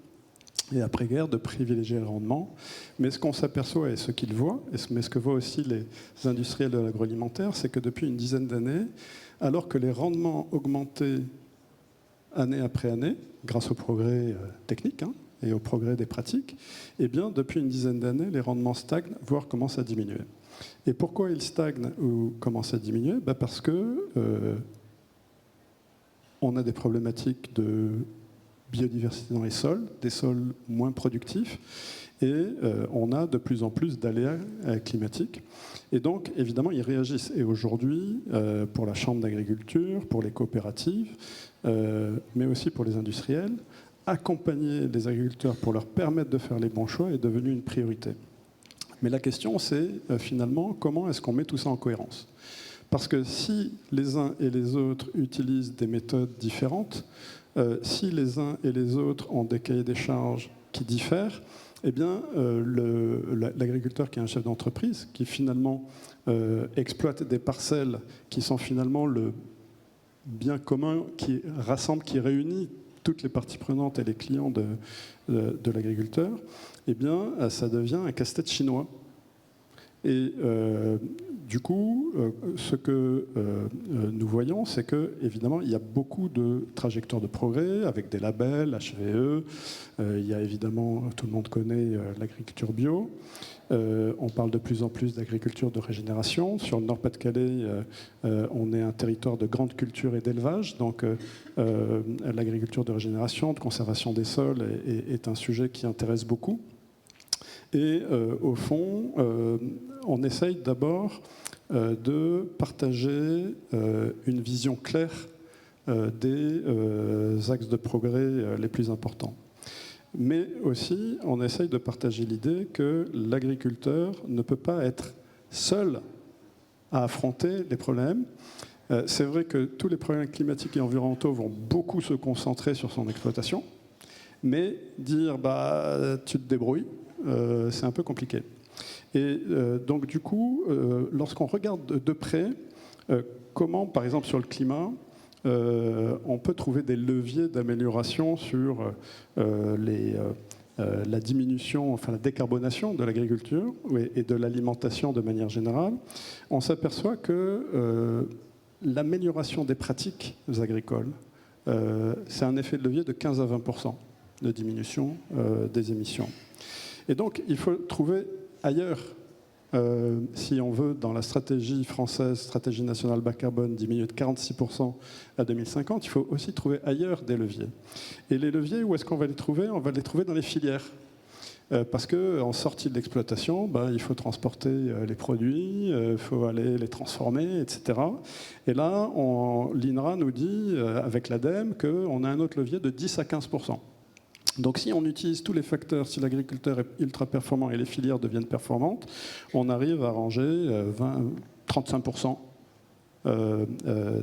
et après-guerre, de privilégier le rendement. Mais ce qu'on s'aperçoit et ce qu'ils voient, mais ce que voient aussi les industriels de l'agroalimentaire, c'est que depuis une dizaine d'années, alors que les rendements augmentaient année après année, grâce au progrès technique et au progrès des pratiques, eh bien, depuis une dizaine d'années, les rendements stagnent, voire commencent à diminuer. Et pourquoi ils stagnent ou commencent à diminuer? Parce que on a des problématiques de biodiversité dans les sols, des sols moins productifs, et on a de plus en plus d'aléas climatiques. Et donc, évidemment, ils réagissent. Et aujourd'hui, pour la Chambre d'agriculture, pour les coopératives, mais aussi pour les industriels, accompagner les agriculteurs pour leur permettre de faire les bons choix est devenu une priorité. Mais la question, c'est finalement, comment est-ce qu'on met tout ça en cohérence? Parce que si les uns et les autres utilisent des méthodes différentes, si les uns et les autres ont des cahiers des charges qui diffèrent, eh bien, l'agriculteur qui est un chef d'entreprise, qui finalement exploite des parcelles qui sont finalement le bien commun qui rassemble, qui réunit toutes les parties prenantes et les clients de l'agriculteur, eh bien, ça devient un casse-tête chinois. Et du coup, ce que nous voyons, c'est que évidemment, il y a beaucoup de trajectoires de progrès avec des labels, HVE. Il y a évidemment, tout le monde connaît l'agriculture bio. On parle de plus en plus d'agriculture de régénération. Sur le Nord-Pas-de-Calais, on est un territoire de grande culture et d'élevage. Donc, l'agriculture de régénération, de conservation des sols est un sujet qui intéresse beaucoup. Et au fond, on essaye d'abord de partager une vision claire des axes de progrès les plus importants. Mais aussi, on essaye de partager l'idée que l'agriculteur ne peut pas être seul à affronter les problèmes. C'est vrai que tous les problèmes climatiques et environnementaux vont beaucoup se concentrer sur son exploitation, mais dire tu te débrouilles, c'est un peu compliqué. Et donc du coup, lorsqu'on regarde de près comment, par exemple sur le climat, on peut trouver des leviers d'amélioration sur la diminution, enfin la décarbonation de l'agriculture et de l'alimentation de manière générale, on s'aperçoit que l'amélioration des pratiques agricoles, c'est un effet de levier de 15 à 20% de diminution des émissions. Et donc, il faut trouver ailleurs, si on veut, dans la stratégie française, stratégie nationale bas carbone, diminuer de 46% à 2050, il faut aussi trouver ailleurs des leviers. Et les leviers, où est-ce qu'on va les trouver? On va les trouver dans les filières. Parce qu'en sortie de l'exploitation, il faut transporter les produits, il faut aller les transformer, etc. Et là, l'INRA nous dit, avec l'ADEME, qu'on a un autre levier de 10 à 15%. Donc si on utilise tous les facteurs, si l'agriculteur est ultra performant et les filières deviennent performantes, on arrive à ranger 35%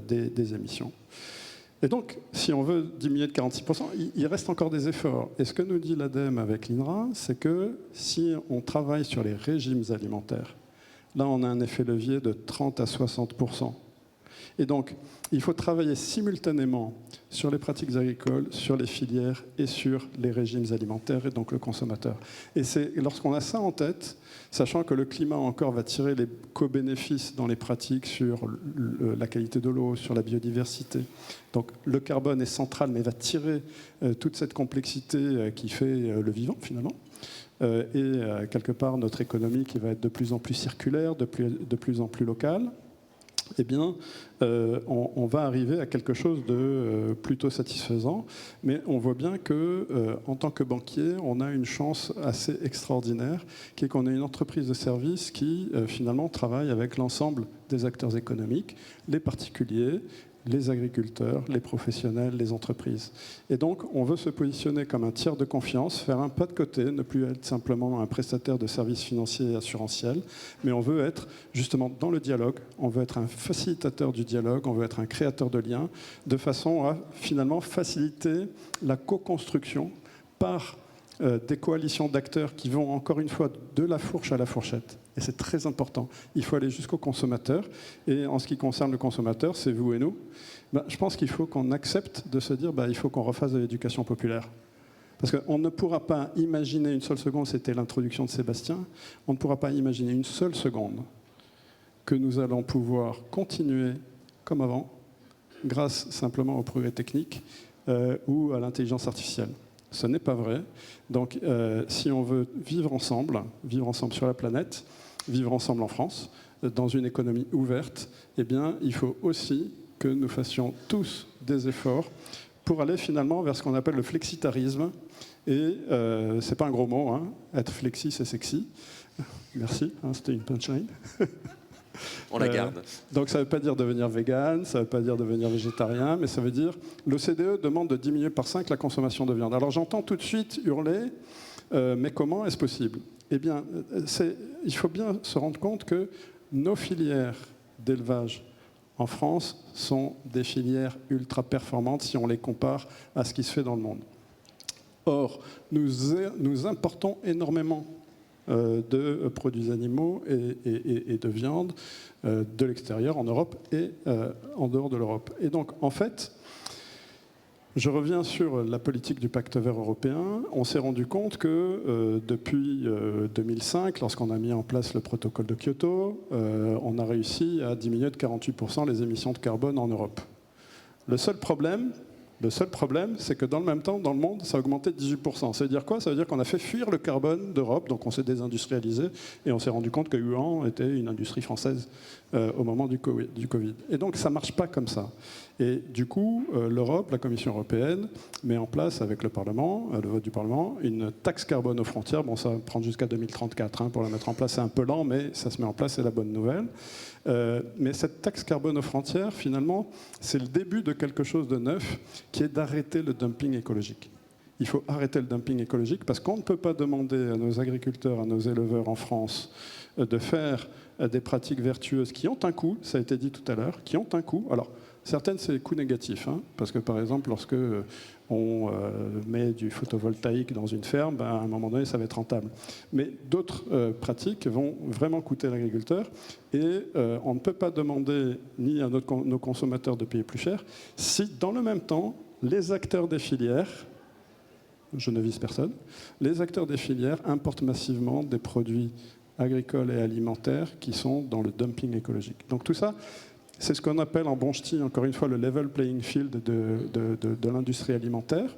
des émissions. Et donc, si on veut diminuer de 46%, il reste encore des efforts. Et ce que nous dit l'ADEME avec l'INRA, c'est que si on travaille sur les régimes alimentaires, là on a un effet levier de 30 à 60%. Et donc, il faut travailler simultanément sur les pratiques agricoles, sur les filières et sur les régimes alimentaires et donc le consommateur. Et c'est lorsqu'on a ça en tête, sachant que le climat encore va tirer les co-bénéfices dans les pratiques sur la qualité de l'eau, sur la biodiversité. Donc le carbone est central, mais va tirer toute cette complexité qui fait le vivant finalement. Et quelque part notre économie qui va être de plus en plus circulaire, de plus en plus locale. eh bien, on va arriver à quelque chose de plutôt satisfaisant. Mais on voit bien qu'en tant que banquier, on a une chance assez extraordinaire, qui est qu'on a une entreprise de service qui, finalement, travaille avec l'ensemble des acteurs économiques, les particuliers, les agriculteurs, les professionnels, les entreprises. Et donc, on veut se positionner comme un tiers de confiance, faire un pas de côté, ne plus être simplement un prestataire de services financiers et assurantiels, mais on veut être justement dans le dialogue, on veut être un facilitateur du dialogue, on veut être un créateur de liens, de façon à finalement faciliter la co-construction par des coalitions d'acteurs qui vont encore une fois de la fourche à la fourchette. Et c'est très important. Il faut aller jusqu'au consommateur. Et en ce qui concerne le consommateur, c'est vous et nous. Je pense qu'il faut qu'on accepte de se dire il faut qu'on refasse de l'éducation populaire. Parce qu'on ne pourra pas imaginer une seule seconde, c'était l'introduction de Sébastien, on ne pourra pas imaginer une seule seconde que nous allons pouvoir continuer comme avant, grâce simplement au progrès technique ou à l'intelligence artificielle. Ce n'est pas vrai. Donc, si on veut vivre ensemble sur la planète, vivre ensemble en France, dans une économie ouverte, eh bien, il faut aussi que nous fassions tous des efforts pour aller finalement vers ce qu'on appelle le flexitarisme. Et c'est pas un gros mot, hein. Être flexi, c'est sexy. Merci, hein, c'était une punchline. On la garde. Donc ça ne veut pas dire devenir vegan, ça ne veut pas dire devenir végétarien, mais ça veut dire l'OCDE demande de diminuer par 5 la consommation de viande. Alors j'entends tout de suite hurler, mais comment est-ce possible ? Eh bien, il faut bien se rendre compte que nos filières d'élevage en France sont des filières ultra performantes si on les compare à ce qui se fait dans le monde. Or, nous importons énormément de produits animaux et de viande de l'extérieur, en Europe et en dehors de l'Europe. Et donc, en fait, je reviens sur la politique du pacte vert européen. On s'est rendu compte que depuis 2005, lorsqu'on a mis en place le protocole de Kyoto, on a réussi à diminuer de 48% les émissions de carbone en Europe. Le seul problème, c'est que dans le même temps, dans le monde, ça a augmenté de 18%. Ça veut dire quoi ? Ça veut dire qu'on a fait fuir le carbone d'Europe, donc on s'est désindustrialisé, et on s'est rendu compte que Wuhan était une industrie française au moment du Covid. Et donc ça ne marche pas comme ça. Et du coup, l'Europe, la Commission européenne, met en place avec le Parlement, le vote du Parlement, une taxe carbone aux frontières. Bon, ça va prendre jusqu'à 2034 pour la mettre en place. C'est un peu lent, mais ça se met en place, c'est la bonne nouvelle. Mais cette taxe carbone aux frontières, finalement, c'est le début de quelque chose de neuf, qui est d'arrêter le dumping écologique. Il faut arrêter le dumping écologique parce qu'on ne peut pas demander à nos agriculteurs, à nos éleveurs en France de faire des pratiques vertueuses qui ont un coût, ça a été dit tout à l'heure, qui ont un coût. Alors, certaines, c'est des coûts négatifs, hein, parce que par exemple, lorsque on met du photovoltaïque dans une ferme, à un moment donné, ça va être rentable. Mais d'autres pratiques vont vraiment coûter à l'agriculteur et on ne peut pas demander ni à nos consommateurs de payer plus cher si, dans le même temps, les acteurs des filières, je ne vise personne, les acteurs des filières importent massivement des produits agricoles et alimentaires qui sont dans le dumping écologique. Donc tout ça, c'est ce qu'on appelle en bon ch'ti, encore une fois, le level playing field de l'industrie alimentaire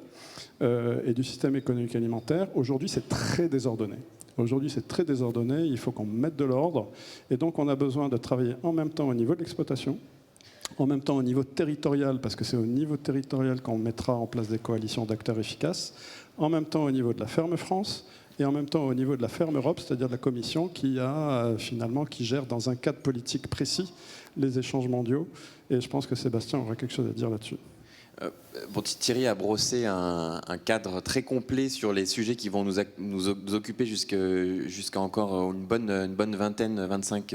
et du système économique alimentaire. Aujourd'hui, c'est très désordonné. Il faut qu'on mette de l'ordre. Et donc, on a besoin de travailler en même temps au niveau de l'exploitation, en même temps au niveau territorial, parce que c'est au niveau territorial qu'on mettra en place des coalitions d'acteurs efficaces, en même temps au niveau de la ferme France, et en même temps au niveau de la ferme Europe, c'est-à-dire de la Commission qui gère dans un cadre politique précis les échanges mondiaux. Et je pense que Sébastien aura quelque chose à dire là-dessus. Thierry a brossé un cadre très complet sur les sujets qui vont nous occuper jusqu'à encore une bonne vingtaine, 25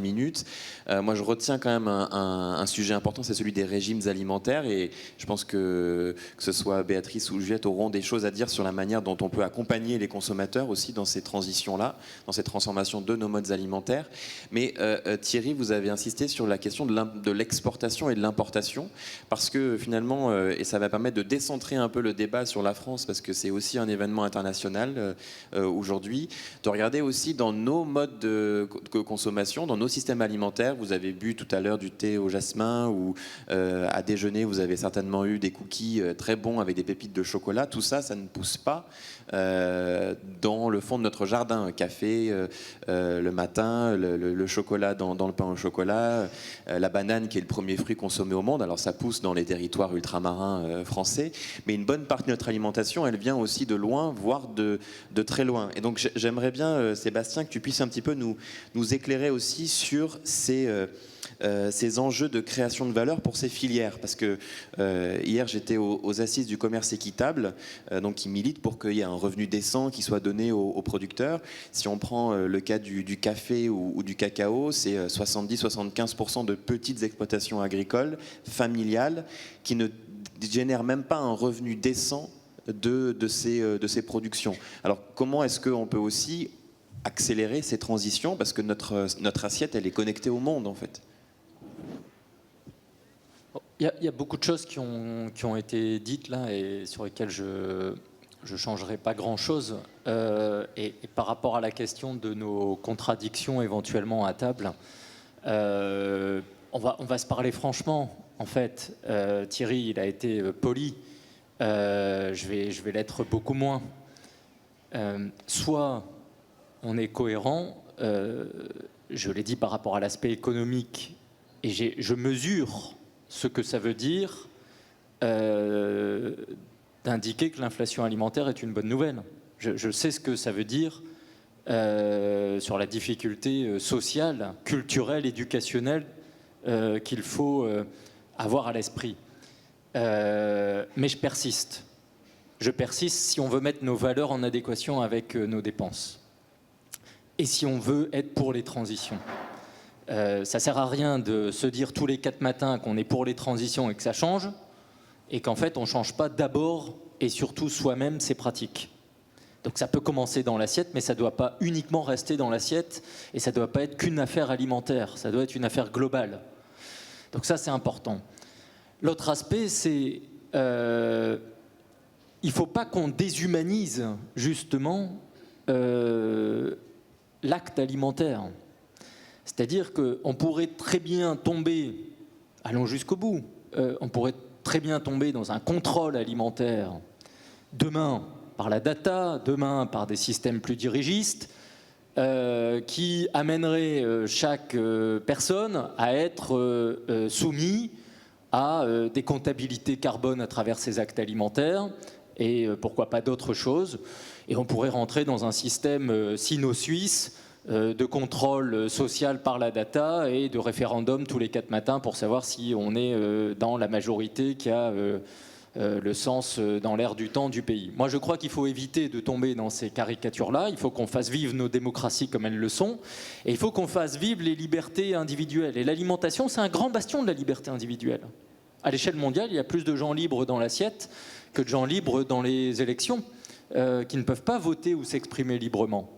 minutes. Moi, je retiens quand même un sujet important, c'est celui des régimes alimentaires. Et je pense que ce soit Béatrice ou Juliette auront des choses à dire sur la manière dont on peut accompagner les consommateurs aussi dans ces transitions-là, dans ces transformations de nos modes alimentaires. Mais Thierry, vous avez insisté sur la question de l'exportation et de l'importation, parce que finalement, finalement, et ça va permettre de décentrer un peu le débat sur la France, parce que c'est aussi un événement international aujourd'hui, de regarder aussi dans nos modes de consommation, dans nos systèmes alimentaires. Vous avez bu tout à l'heure du thé au jasmin, ou à déjeuner, vous avez certainement eu des cookies très bons avec des pépites de chocolat. Tout ça, ça ne pousse pas dans le fond de notre jardin. Café le matin, le chocolat dans le pain au chocolat, la banane qui est le premier fruit consommé au monde. Alors ça pousse dans les territoires ultramarins français, mais une bonne partie de notre alimentation, elle vient aussi de loin, voire de très loin. Et donc j'aimerais bien, Sébastien, que tu puisses un petit peu nous éclairer aussi sur ces enjeux de création de valeur pour ces filières, parce que hier j'étais aux assises du commerce équitable, donc qui milite pour qu'il y ait un revenu décent qui soit donné aux producteurs. Si on prend le cas du café ou du cacao, c'est 70-75% de petites exploitations agricoles familiales qui ne génèrent même pas un revenu décent de ces productions. Alors comment est-ce qu'on peut aussi accélérer ces transitions, parce que notre assiette, elle est connectée au monde en fait? Il y a beaucoup de choses qui ont été dites là et sur lesquelles je ne changerai pas grand-chose. Et par rapport à la question de nos contradictions éventuellement à table, on va se parler franchement. En fait, Thierry, il a été poli. Je vais l'être beaucoup moins. Soit on est cohérent, je l'ai dit par rapport à l'aspect économique, et je mesure ce que ça veut dire d'indiquer que l'inflation alimentaire est une bonne nouvelle. Je sais ce que ça veut dire sur la difficulté sociale, culturelle, éducationnelle qu'il faut avoir à l'esprit. Mais je persiste. Je persiste si on veut mettre nos valeurs en adéquation avec nos dépenses. Et si on veut être pour les transitions. Ça ne sert à rien de se dire tous les 4 matins qu'on est pour les transitions et que ça change, et qu'en fait on ne change pas d'abord et surtout soi-même ses pratiques. Donc ça peut commencer dans l'assiette, mais ça ne doit pas uniquement rester dans l'assiette, et ça ne doit pas être qu'une affaire alimentaire, ça doit être une affaire globale. Donc ça, c'est important. L'autre aspect, c'est il ne faut pas qu'on déshumanise justement l'acte alimentaire. C'est-à-dire qu'on pourrait très bien tomber, allons jusqu'au bout, on pourrait très bien tomber dans un contrôle alimentaire demain par la data, demain par des systèmes plus dirigistes, qui amènerait chaque personne à être soumis à des comptabilités carbone à travers ses actes alimentaires, et pourquoi pas d'autres choses. Et on pourrait rentrer dans un système sino-suisse de contrôle social par la data et de référendum tous les 4 matins pour savoir si on est dans la majorité qui a le sens dans l'air du temps du pays. Moi, je crois qu'il faut éviter de tomber dans ces caricatures-là. Il faut qu'on fasse vivre nos démocraties comme elles le sont, et il faut qu'on fasse vivre les libertés individuelles. Et l'alimentation, c'est un grand bastion de la liberté individuelle. À l'échelle mondiale, il y a plus de gens libres dans l'assiette que de gens libres dans les élections, qui ne peuvent pas voter ou s'exprimer librement.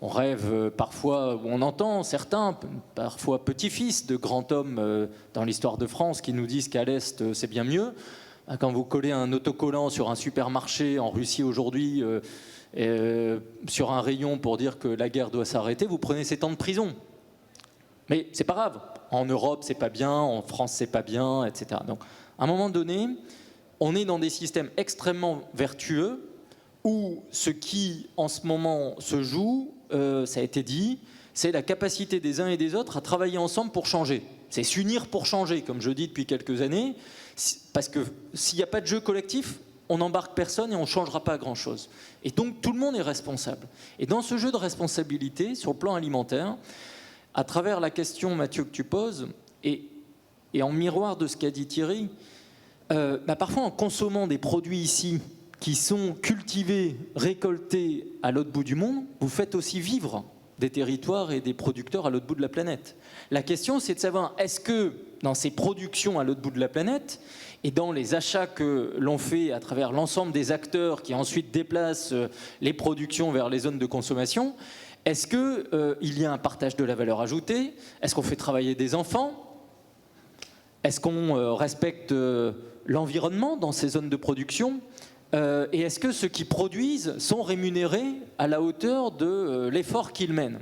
On rêve parfois, ou on entend certains, parfois petits-fils de grands hommes dans l'histoire de France qui nous disent qu'à l'Est, c'est bien mieux. Quand vous collez un autocollant sur un supermarché en Russie aujourd'hui, sur un rayon pour dire que la guerre doit s'arrêter, vous prenez 7 ans de prison. Mais c'est pas grave. En Europe, c'est pas bien, en France, c'est pas bien, etc. Donc, à un moment donné, on est dans des systèmes extrêmement vertueux où ce qui, en ce moment, se joue, ça a été dit, c'est la capacité des uns et des autres à travailler ensemble pour changer. C'est s'unir pour changer, comme je dis depuis quelques années, parce que s'il n'y a pas de jeu collectif, on n'embarque personne et on ne changera pas grand-chose. Et donc, tout le monde est responsable. Et dans ce jeu de responsabilité, sur le plan alimentaire, à travers la question, Mathieu, que tu poses, et en miroir de ce qu'a dit Thierry, parfois en consommant des produits ici qui sont cultivés, récoltés à l'autre bout du monde, vous faites aussi vivre des territoires et des producteurs à l'autre bout de la planète. La question, c'est de savoir, est-ce que dans ces productions à l'autre bout de la planète, et dans les achats que l'on fait à travers l'ensemble des acteurs qui ensuite déplacent les productions vers les zones de consommation, est-ce qu'il y a un partage de la valeur ajoutée? Est-ce qu'on fait travailler des enfants? Est-ce qu'on respecte l'environnement dans ces zones de production ? Et est-ce que ceux qui produisent sont rémunérés à la hauteur de l'effort qu'ils mènent ?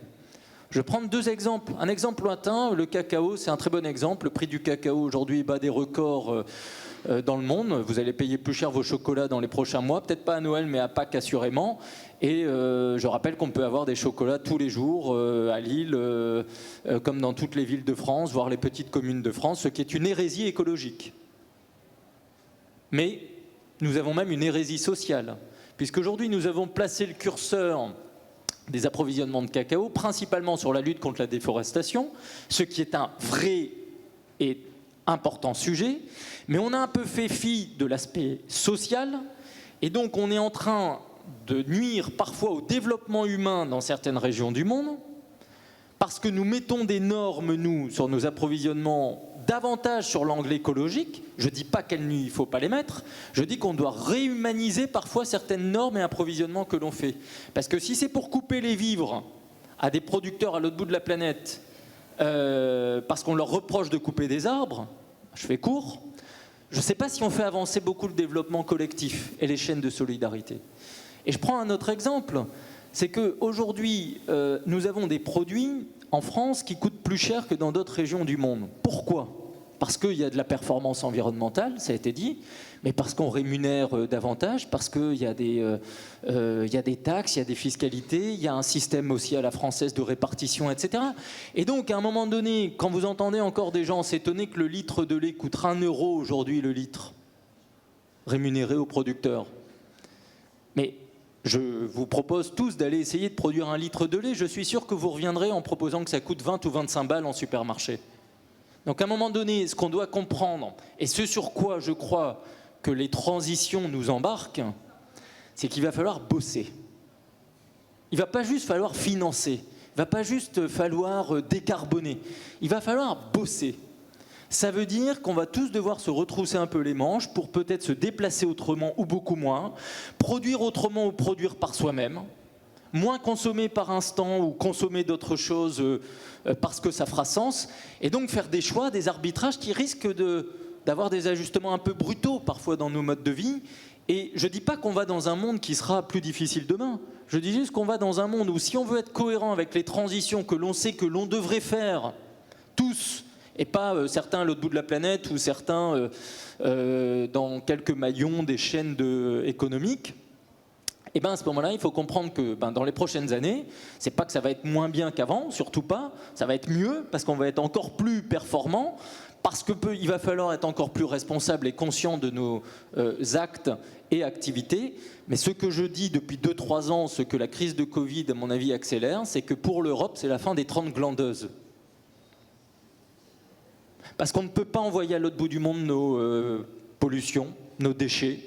Je vais prendre 2 exemples. Un exemple lointain, le cacao, c'est un très bon exemple. Le prix du cacao aujourd'hui bat des records dans le monde. Vous allez payer plus cher vos chocolats dans les prochains mois, peut-être pas à Noël, mais à Pâques assurément. Et je rappelle qu'on peut avoir des chocolats tous les jours à Lille, comme dans toutes les villes de France, voire les petites communes de France, ce qui est une hérésie écologique. Mais nous avons même une hérésie sociale, puisqu'aujourd'hui nous avons placé le curseur des approvisionnements de cacao, principalement sur la lutte contre la déforestation, ce qui est un vrai et important sujet, mais on a un peu fait fi de l'aspect social, et donc on est en train de nuire parfois au développement humain dans certaines régions du monde, parce que nous mettons des normes, nous, sur nos approvisionnements, davantage sur l'angle écologique. Je ne dis pas qu'il ne faut pas les mettre, je dis qu'on doit réhumaniser parfois certaines normes et approvisionnements que l'on fait. Parce que si c'est pour couper les vivres à des producteurs à l'autre bout de la planète, parce qu'on leur reproche de couper des arbres, je fais court, je ne sais pas si on fait avancer beaucoup le développement collectif et les chaînes de solidarité. Et je prends un autre exemple, c'est qu'aujourd'hui, nous avons des produits en France qui coûtent plus cher que dans d'autres régions du monde. Pourquoi ? Parce qu'il y a de la performance environnementale, ça a été dit, mais parce qu'on rémunère davantage, parce qu'il y a des taxes, il y a des fiscalités, il y a un système aussi à la française de répartition, etc. Et donc, à un moment donné, quand vous entendez encore des gens s'étonner que le litre de lait coûte 1 € aujourd'hui, le litre, rémunéré aux producteurs, mais je vous propose tous d'aller essayer de produire 1 litre de lait. Je suis sûr que vous reviendrez en proposant que ça coûte 20 ou 25 balles en supermarché. Donc à un moment donné, ce qu'on doit comprendre, et ce sur quoi je crois que les transitions nous embarquent, c'est qu'il va falloir bosser. Il ne va pas juste falloir financer, il ne va pas juste falloir décarboner, il va falloir bosser. Ça veut dire qu'on va tous devoir se retrousser un peu les manches pour peut-être se déplacer autrement ou beaucoup moins, produire autrement ou produire par soi-même, moins consommer par instant ou consommer d'autres choses parce que ça fera sens, et donc faire des choix, des arbitrages qui risquent d'avoir des ajustements un peu brutaux parfois dans nos modes de vie. Et je ne dis pas qu'on va dans un monde qui sera plus difficile demain, je dis juste qu'on va dans un monde où si on veut être cohérent avec les transitions que l'on sait que l'on devrait faire tous, et pas certains à l'autre bout de la planète ou certains dans quelques maillons des chaînes économiques, et ben à ce moment-là, il faut comprendre que dans les prochaines années, c'est pas que ça va être moins bien qu'avant, surtout pas, ça va être mieux parce qu'on va être encore plus performant, parce qu'il va falloir être encore plus responsable et conscient de nos actes et activités. Mais ce que je dis depuis 2-3 ans, ce que la crise de Covid, à mon avis, accélère, c'est que pour l'Europe, c'est la fin des 30 glandeuses. Parce qu'on ne peut pas envoyer à l'autre bout du monde nos pollutions, nos déchets.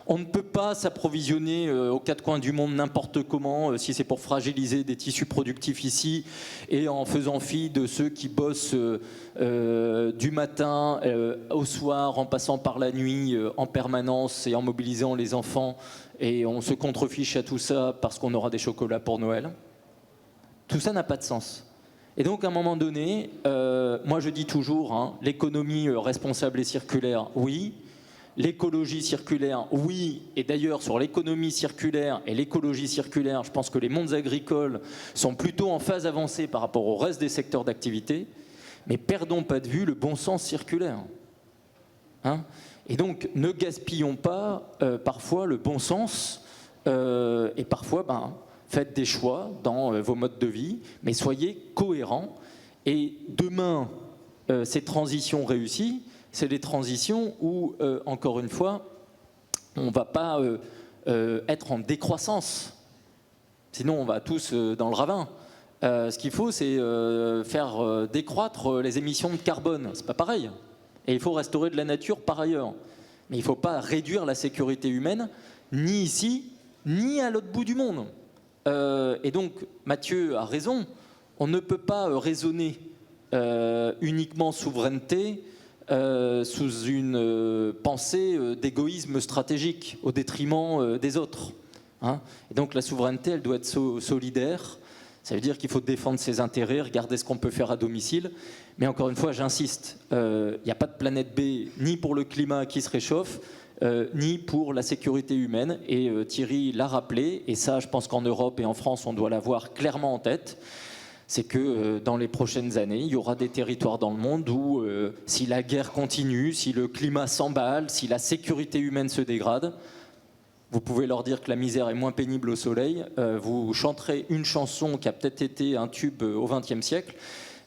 On ne peut pas s'approvisionner aux 4 coins du monde n'importe comment si c'est pour fragiliser des tissus productifs ici et en faisant fi de ceux qui bossent du matin au soir, en passant par la nuit en permanence et en mobilisant les enfants, et on se contrefiche à tout ça parce qu'on aura des chocolats pour Noël. Tout ça n'a pas de sens. Et donc à un moment donné, moi je dis toujours, l'économie responsable et circulaire, oui. L'écologie circulaire, oui, et d'ailleurs sur l'économie circulaire et l'écologie circulaire, je pense que les mondes agricoles sont plutôt en phase avancée par rapport au reste des secteurs d'activité, mais perdons pas de vue le bon sens circulaire. Et donc ne gaspillons pas parfois le bon sens, et parfois faites des choix dans vos modes de vie, mais soyez cohérents, et demain, ces transitions réussies, c'est des transitions où, encore une fois, on ne va pas être en décroissance. Sinon, on va tous dans le ravin. Ce qu'il faut, c'est faire décroître les émissions de carbone. C'est pas pareil. Et il faut restaurer de la nature par ailleurs. Mais il ne faut pas réduire la sécurité humaine, ni ici, ni à l'autre bout du monde. Et donc, Mathieu a raison. On ne peut pas raisonner uniquement souveraineté sous une pensée d'égoïsme stratégique au détriment des autres. Et donc la souveraineté, elle doit être solidaire. Ça veut dire qu'il faut défendre ses intérêts, regarder ce qu'on peut faire à domicile. Mais encore une fois, j'insiste, il n'y a pas de planète B ni pour le climat qui se réchauffe, ni pour la sécurité humaine. Et Thierry l'a rappelé, et ça, je pense qu'en Europe et en France, on doit l'avoir clairement en tête. C'est que dans les prochaines années, il y aura des territoires dans le monde où, si la guerre continue, si le climat s'emballe, si la sécurité humaine se dégrade, vous pouvez leur dire que la misère est moins pénible au soleil. Vous chanterez une chanson qui a peut-être été un tube au XXe siècle,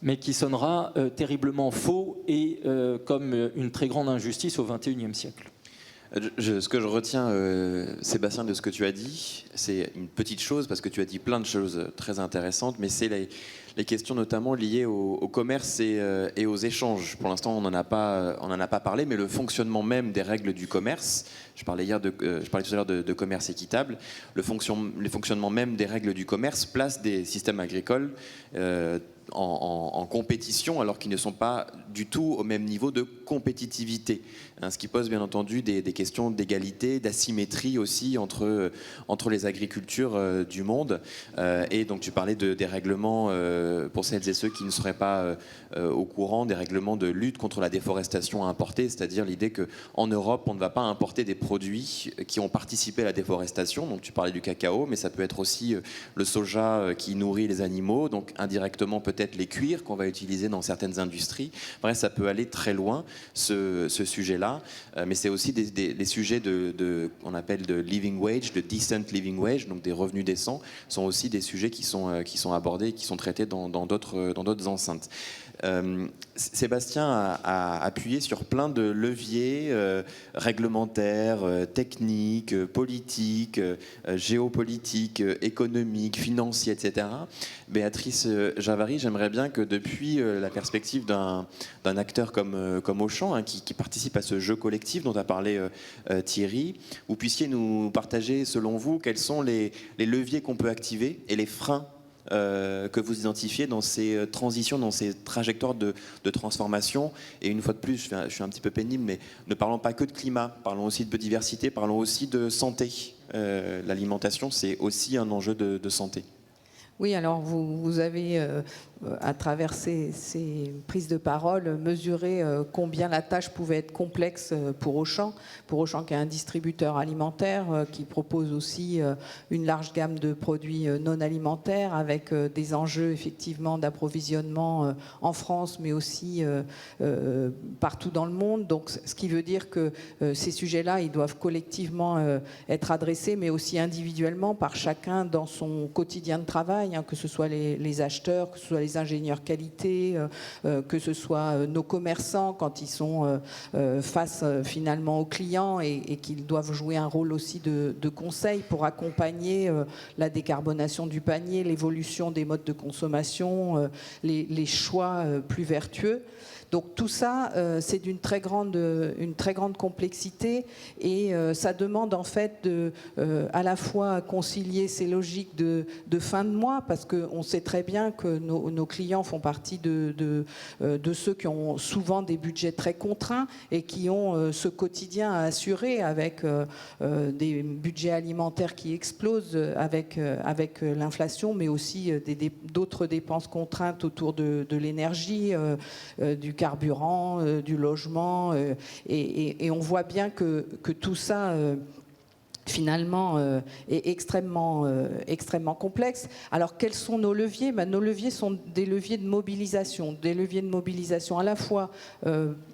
mais qui sonnera terriblement faux et comme une très grande injustice au XXIe siècle. Ce que je retiens, Sébastien, de ce que tu as dit, c'est une petite chose, parce que tu as dit plein de choses très intéressantes, mais c'est les questions notamment liées au commerce et aux échanges. Pour l'instant, on n'en a pas parlé, mais le fonctionnement même des règles du commerce, je parlais tout à l'heure de commerce équitable, le fonctionnement même des règles du commerce place des systèmes agricoles en compétition, alors qu'ils ne sont pas du tout au même niveau de compétitivité. Ce qui pose bien entendu des questions d'égalité, d'asymétrie aussi entre les agricultures du monde. Et donc tu parlais des règlements, pour celles et ceux qui ne seraient pas au courant, des règlements de lutte contre la déforestation importée, c'est-à-dire l'idée qu'en Europe, on ne va pas importer des produits qui ont participé à la déforestation. Donc tu parlais du cacao, mais ça peut être aussi le soja qui nourrit les animaux, donc indirectement peut-être les cuirs qu'on va utiliser dans certaines industries. Bref, ça peut aller très loin, ce sujet-là. Mais c'est aussi des sujets qu'on appelle de living wage, de decent living wage, donc des revenus décents, sont aussi des sujets qui sont abordés, qui sont traités dans d'autres enceintes. Sébastien a appuyé sur plein de leviers réglementaires, techniques, politiques, géopolitiques, économiques, financiers, etc. Béatrice Javary, j'aimerais bien que depuis la perspective d'un acteur comme Auchan, qui participe à ce jeu collectif dont a parlé Thierry, vous puissiez nous partager, selon vous, quels sont les leviers qu'on peut activer et les freins que vous identifiez dans ces transitions, dans ces trajectoires de transformation. Et une fois de plus, je suis un petit peu pénible, mais ne parlons pas que de climat, parlons aussi de biodiversité, parlons aussi de santé. L'alimentation, c'est aussi un enjeu de santé. Oui, alors vous avez, à travers ces prises de parole, mesuré combien la tâche pouvait être complexe pour Auchan qui est un distributeur alimentaire, qui propose aussi une large gamme de produits non alimentaires, avec des enjeux effectivement d'approvisionnement en France, mais aussi partout dans le monde. Donc, ce qui veut dire que ces sujets-là, ils doivent collectivement être adressés, mais aussi individuellement par chacun dans son quotidien de travail. Que ce soit les acheteurs, que ce soit les ingénieurs qualité, que ce soit nos commerçants quand ils sont face finalement aux clients et qu'ils doivent jouer un rôle aussi de conseil pour accompagner la décarbonation du panier, l'évolution des modes de consommation, les choix plus vertueux. Donc tout ça, c'est d'une très grande complexité et ça demande en fait à la fois concilier ces logiques de fin de mois, parce qu'on sait très bien que nos clients font partie de ceux qui ont souvent des budgets très contraints et qui ont ce quotidien à assurer avec des budgets alimentaires qui explosent avec l'inflation, mais aussi d'autres dépenses contraintes autour de l'énergie, du carburant, du logement, et on voit bien que tout ça finalement est extrêmement complexe. Alors quels sont nos leviers ? Nos leviers sont des leviers de mobilisation à la fois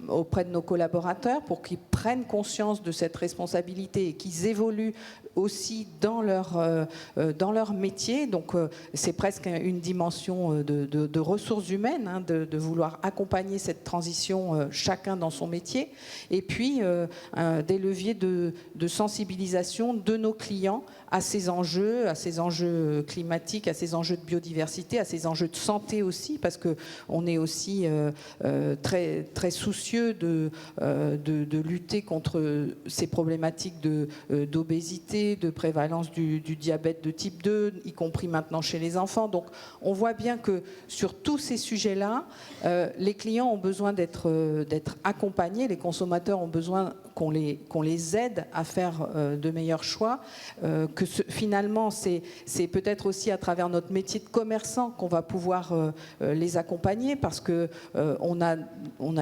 auprès de nos collaborateurs pour qu'ils prennent conscience de cette responsabilité et qu'ils évoluent aussi dans leur métier. Donc c'est presque une dimension de ressources humaines, de vouloir accompagner cette transition chacun dans son métier. Et puis des leviers de sensibilisation de nos clients à ces enjeux climatiques, à ces enjeux de biodiversité, à ces enjeux de santé aussi, parce qu'on est aussi très, très soucieux de lutter contre ces problématiques d'obésité, de prévalence du diabète de type 2, y compris maintenant chez les enfants. Donc on voit bien que sur tous ces sujets-là, les clients ont besoin d'être accompagnés, les consommateurs ont besoin qu'on les aide à faire de meilleurs choix, finalement c'est peut-être aussi à travers notre métier de commerçant qu'on va pouvoir les accompagner, parce que on a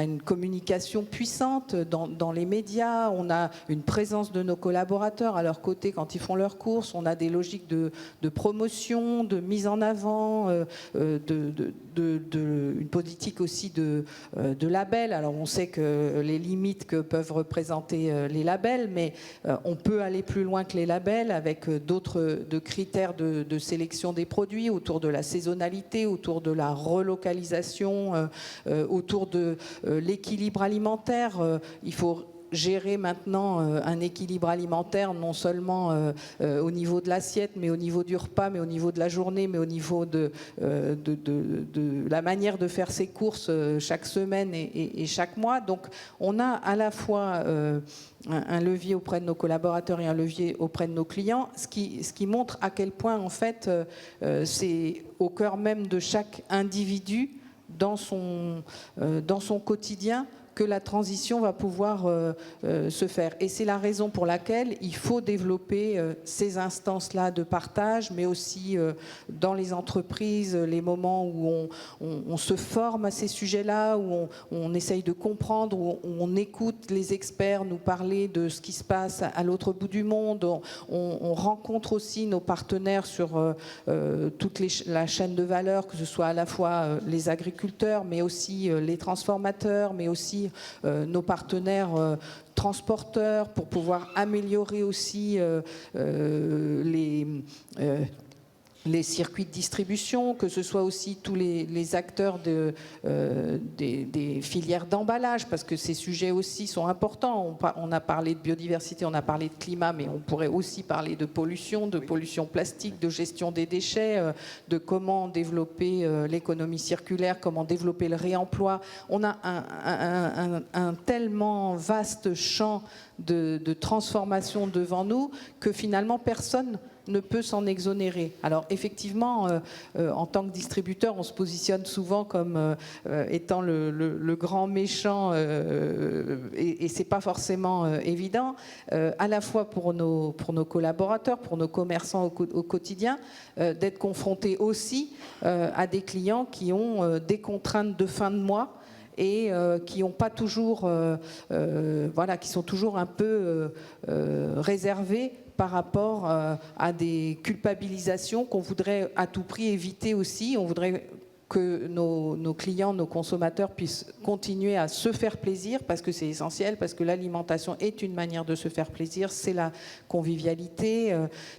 une communication puissante dans les médias, on a une présence de nos collaborateurs à leur côté quand ils font leurs courses, on a des logiques de promotion, de mise en avant, une politique aussi de labels. Alors on sait que les limites que peuvent représenter les labels, mais on peut aller plus loin que les labels avec d'autres critères de sélection des produits autour de la saisonnalité, autour de la relocalisation, autour de l'équilibre alimentaire. Il faut gérer maintenant un équilibre alimentaire, non seulement au niveau de l'assiette, mais au niveau du repas, mais au niveau de la journée, mais au niveau de la manière de faire ses courses chaque semaine et chaque mois. Donc on a à la fois un levier auprès de nos collaborateurs et un levier auprès de nos clients, ce qui montre à quel point en fait c'est au cœur même de chaque individu dans son quotidien que la transition va pouvoir se faire. Et c'est la raison pour laquelle il faut développer ces instances-là de partage, mais aussi dans les entreprises, les moments où on se forme à ces sujets-là, où on essaye de comprendre, où on écoute les experts nous parler de ce qui se passe à l'autre bout du monde. On rencontre aussi nos partenaires sur toute la chaîne de valeur, que ce soit à la fois les agriculteurs, mais aussi les transformateurs, mais aussi nos partenaires transporteurs, pour pouvoir améliorer aussi les circuits de distribution, que ce soit aussi tous les acteurs des filières d'emballage, parce que ces sujets aussi sont importants. On a parlé de biodiversité, on a parlé de climat, mais on pourrait aussi parler de pollution plastique, de gestion des déchets, de comment développer l'économie circulaire, comment développer le réemploi. On a un tellement vaste champ de transformation devant nous que finalement personne ne peut s'en exonérer. Alors effectivement, en tant que distributeur, on se positionne souvent comme étant le grand méchant, et c'est pas forcément évident, à la fois pour nos collaborateurs, pour nos commerçants au quotidien, d'être confrontés aussi à des clients qui ont des contraintes de fin de mois et qui ont pas toujours, qui sont toujours un peu réservés par rapport à des culpabilisations qu'on voudrait à tout prix éviter aussi. On voudrait que nos clients, nos consommateurs puissent continuer à se faire plaisir, parce que c'est essentiel, parce que l'alimentation est une manière de se faire plaisir, c'est la convivialité.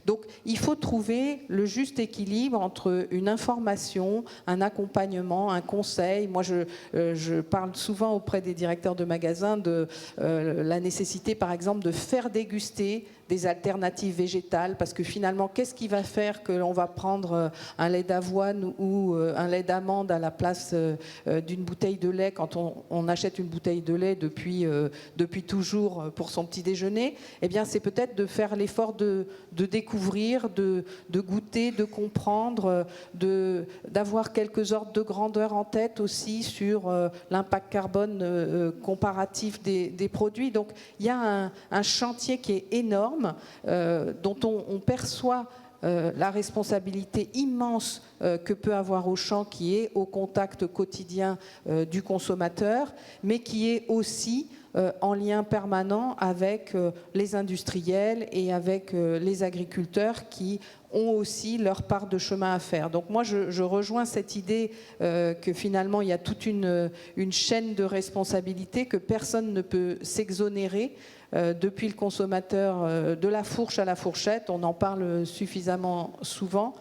Donc il faut trouver le juste équilibre entre une information, un accompagnement, un conseil. Moi je parle souvent auprès des directeurs de magasins de la nécessité par exemple de faire déguster des alternatives végétales, parce que finalement, qu'est-ce qui va faire que l'on va prendre un lait d'avoine ou un lait d'amande à la place d'une bouteille de lait quand on achète une bouteille de lait depuis toujours pour son petit déjeuner? Eh bien, c'est peut-être de faire l'effort de découvrir, de goûter, de comprendre, d'avoir quelques ordres de grandeur en tête aussi sur l'impact carbone comparatif des produits. Donc, il y a un chantier qui est énorme, dont on perçoit la responsabilité immense que peut avoir Auchan, qui est au contact quotidien du consommateur, mais qui est aussi en lien permanent avec les industriels et avec les agriculteurs qui ont aussi leur part de chemin à faire. Donc moi, je rejoins cette idée que finalement, il y a toute une chaîne de responsabilité, que personne ne peut s'exonérer, depuis le consommateur, de la fourche à la fourchette. On en parle suffisamment souvent.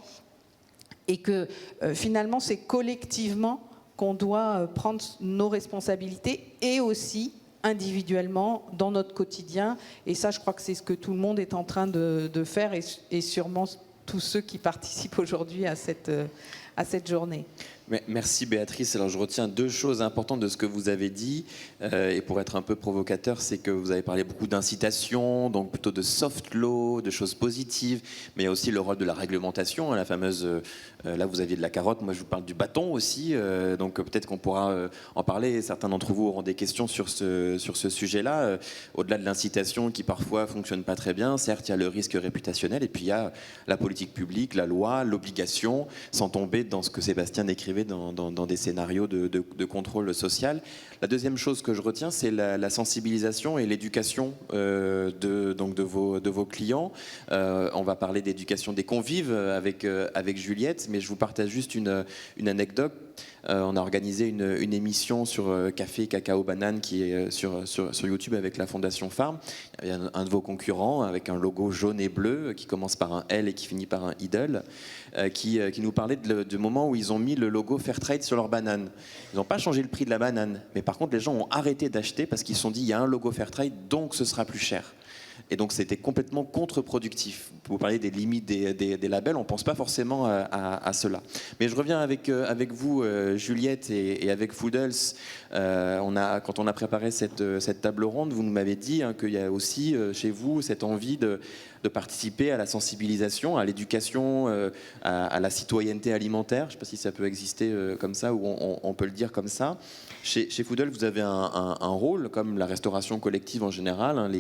Et que finalement, c'est collectivement qu'on doit prendre nos responsabilités, et aussi individuellement dans notre quotidien. Et ça, je crois que c'est ce que tout le monde est en train de faire, et sûrement tous ceux qui participent aujourd'hui à cette journée. Merci Béatrice. Alors je retiens deux choses importantes de ce que vous avez dit. Et pour être un peu provocateur, c'est que vous avez parlé beaucoup d'incitation, donc plutôt de soft law, de choses positives. Mais il y a aussi le rôle de la réglementation, hein, la fameuse... là vous aviez de la carotte, moi je vous parle du bâton aussi. Donc peut-être qu'on pourra en parler. Certains d'entre vous auront des questions sur ce sujet-là. Au-delà de l'incitation qui parfois fonctionne pas très bien, certes il y a le risque réputationnel et puis il y a la politique publique, la loi, l'obligation, sans tomber dans ce que Sébastien décrivait dans des scénarios de contrôle social. La deuxième chose que je retiens, c'est la sensibilisation et l'éducation de vos clients. On va parler d'éducation des convives avec Juliette, mais je vous partage juste une anecdote. On a organisé une émission sur café, cacao, banane qui est sur YouTube avec la Fondation Farm. Il y a un de vos concurrents avec un logo jaune et bleu qui commence par un L et qui finit par un idle qui nous parlait du moment où ils ont mis le logo Fairtrade sur leur banane. Ils n'ont pas changé le prix de la banane, mais par contre les gens ont arrêté d'acheter parce qu'ils se sont dit il y a un logo Fairtrade donc ce sera plus cher. Et donc c'était complètement contre-productif. Vous parlez des limites des labels, on ne pense pas forcément à cela. Mais je reviens avec vous, Juliette, et avec Foodles. Quand on a préparé cette table ronde, vous m'avez dit qu'il y a aussi chez vous cette envie de participer à la sensibilisation, à l'éducation, à la citoyenneté alimentaire. Je ne sais pas si ça peut exister comme ça, ou on peut le dire comme ça. Chez Foodle, vous avez un rôle, comme la restauration collective en général, hein,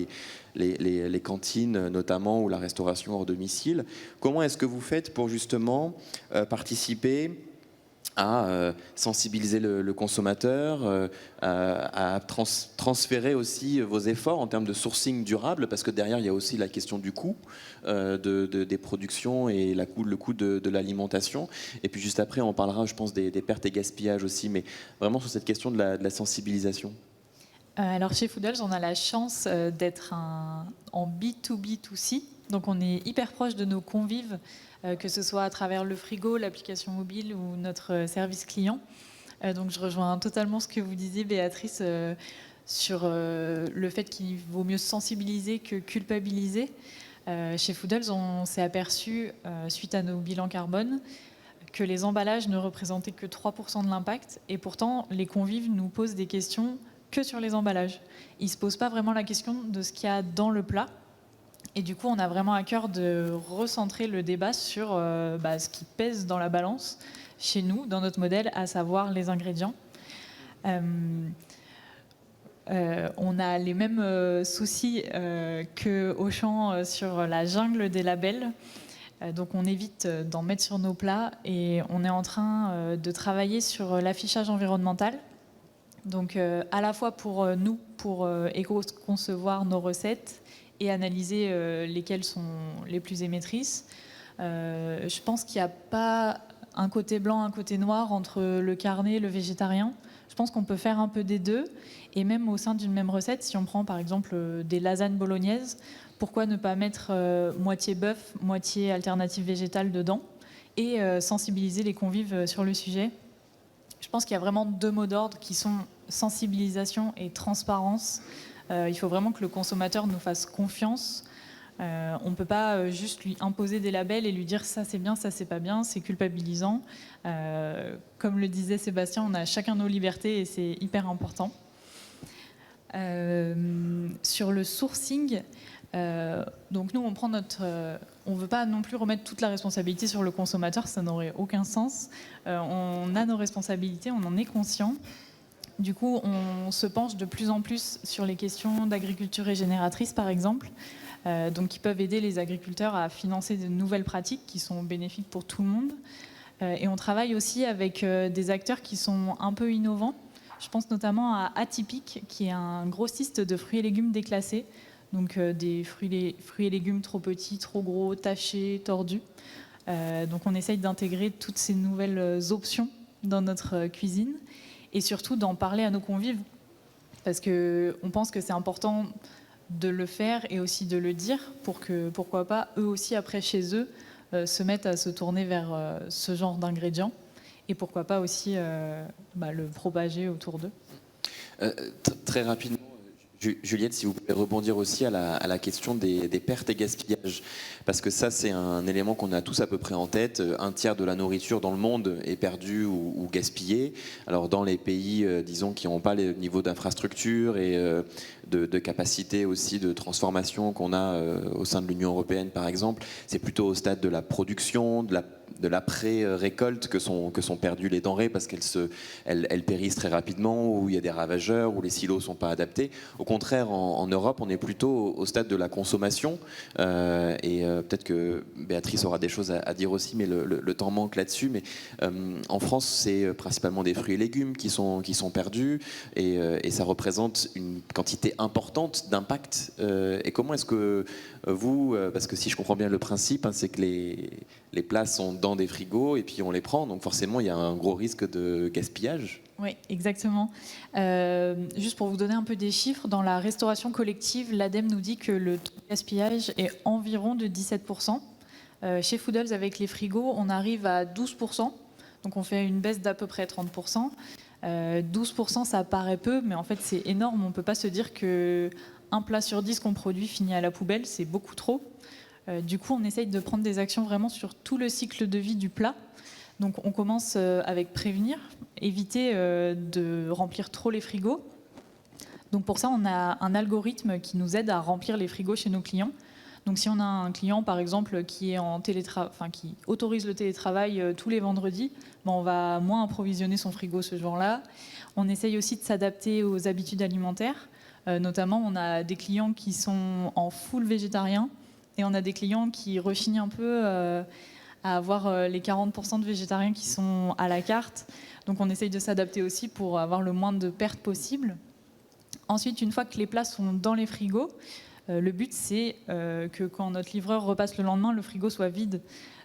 les cantines notamment, ou la restauration hors domicile. Comment est-ce que vous faites pour justement participer à sensibiliser le consommateur, à transférer aussi vos efforts en termes de sourcing durable, parce que derrière il y a aussi la question du coût des productions et le coût de l'alimentation. Et puis juste après on parlera, je pense, des pertes et gaspillages aussi, mais vraiment sur cette question de la sensibilisation. Alors chez Foodles, on a la chance d'être en B2B2C, donc on est hyper proche de nos convives, que ce soit à travers le frigo, l'application mobile ou notre service client. Donc je rejoins totalement ce que vous disiez, Béatrice, sur le fait qu'il vaut mieux sensibiliser que culpabiliser. Chez Foodles, on s'est aperçu, suite à nos bilans carbone, que les emballages ne représentaient que 3% de l'impact, et pourtant les convives nous posent des questions que sur les emballages. Ils ne se posent pas vraiment la question de ce qu'il y a dans le plat. Et du coup, on a vraiment à cœur de recentrer le débat sur ce qui pèse dans la balance chez nous, dans notre modèle, à savoir les ingrédients. On a les mêmes soucis que Auchan sur la jungle des labels. Donc on évite d'en mettre sur nos plats et on est en train de travailler sur l'affichage environnemental. Donc à la fois pour nous, pour éco-concevoir nos recettes et analyser lesquelles sont les plus émettrices. Je pense qu'il n'y a pas un côté blanc, un côté noir entre le carné et le végétarien. Je pense qu'on peut faire un peu des deux. Et même au sein d'une même recette, si on prend par exemple des lasagnes bolognaises, pourquoi ne pas mettre moitié bœuf, moitié alternative végétale dedans et sensibiliser les convives sur le sujet. Je pense qu'il y a vraiment deux mots d'ordre qui sont sensibilisation et transparence. Il faut vraiment que le consommateur nous fasse confiance. On ne peut pas juste lui imposer des labels et lui dire ça c'est bien, ça c'est pas bien, c'est culpabilisant. Comme le disait Sébastien, on a chacun nos libertés et c'est hyper important. Sur le sourcing, donc nous on prend on ne veut pas non plus remettre toute la responsabilité sur le consommateur, ça n'aurait aucun sens. On a nos responsabilités, on en est conscient. Du coup, on se penche de plus en plus sur les questions d'agriculture régénératrice, par exemple, donc qui peuvent aider les agriculteurs à financer de nouvelles pratiques qui sont bénéfiques pour tout le monde. Et on travaille aussi avec des acteurs qui sont un peu innovants. Je pense notamment à Atypique, qui est un grossiste de fruits et légumes déclassés, donc des fruits et légumes trop petits, trop gros, tachés, tordus. Donc on essaye d'intégrer toutes ces nouvelles options dans notre cuisine et surtout d'en parler à nos convives, parce qu'on pense que c'est important de le faire et aussi de le dire pour que, pourquoi pas, eux aussi, après chez eux, se mettent à se tourner vers ce genre d'ingrédients et pourquoi pas aussi le propager autour d'eux. Très rapidement, Juliette, si vous pouvez rebondir aussi à la question des pertes et gaspillages. parce que ça c'est un élément qu'on a tous à peu près en tête. Un tiers de la nourriture dans le monde est perdue ou gaspillée. Alors dans les pays, disons, qui n'ont pas le niveau d'infrastructure et de capacité aussi de transformation qu'on a au sein de l'Union européenne par exemple, c'est plutôt au stade de la production, de l'après-récolte que sont perdues les denrées parce qu'elles périssent très rapidement, où il y a des ravageurs, où les silos ne sont pas adaptés. Au contraire, en Europe, on est plutôt au stade de la consommation. Peut-être que Béatrice aura des choses à dire aussi, mais le temps manque là-dessus. Mais en France, c'est principalement des fruits et légumes qui sont perdus, et ça représente une quantité importante d'impact. Et comment est-ce que vous, parce que si je comprends bien le principe, c'est que les plats sont dans des frigos et puis on les prend, donc forcément il y a un gros risque de gaspillage. Oui, exactement. Juste pour vous donner un peu des chiffres, dans la restauration collective, l'ADEME nous dit que le taux de gaspillage est environ de 17%. Chez Foodles, avec les frigos, on arrive à 12%, donc on fait une baisse d'à peu près 30%. 12%, ça paraît peu, mais en fait c'est énorme. On ne peut pas se dire qu'un plat sur 10 qu'on produit finit à la poubelle, c'est beaucoup trop. Du coup, on essaye de prendre des actions vraiment sur tout le cycle de vie du plat. Donc on commence avec prévenir, éviter de remplir trop les frigos. Donc pour ça, on a un algorithme qui nous aide à remplir les frigos chez nos clients. Donc si on a un client, par exemple, qui autorise le télétravail tous les vendredis, on va moins approvisionner son frigo ce jour-là. On essaye aussi de s'adapter aux habitudes alimentaires. Notamment, on a des clients qui sont en full végétarien, et on a des clients qui rechignent un peu à avoir les 40% de végétariens qui sont à la carte. Donc on essaye de s'adapter aussi pour avoir le moins de pertes possible. Ensuite, une fois que les plats sont dans les frigos, le but c'est que quand notre livreur repasse le lendemain, le frigo soit vide.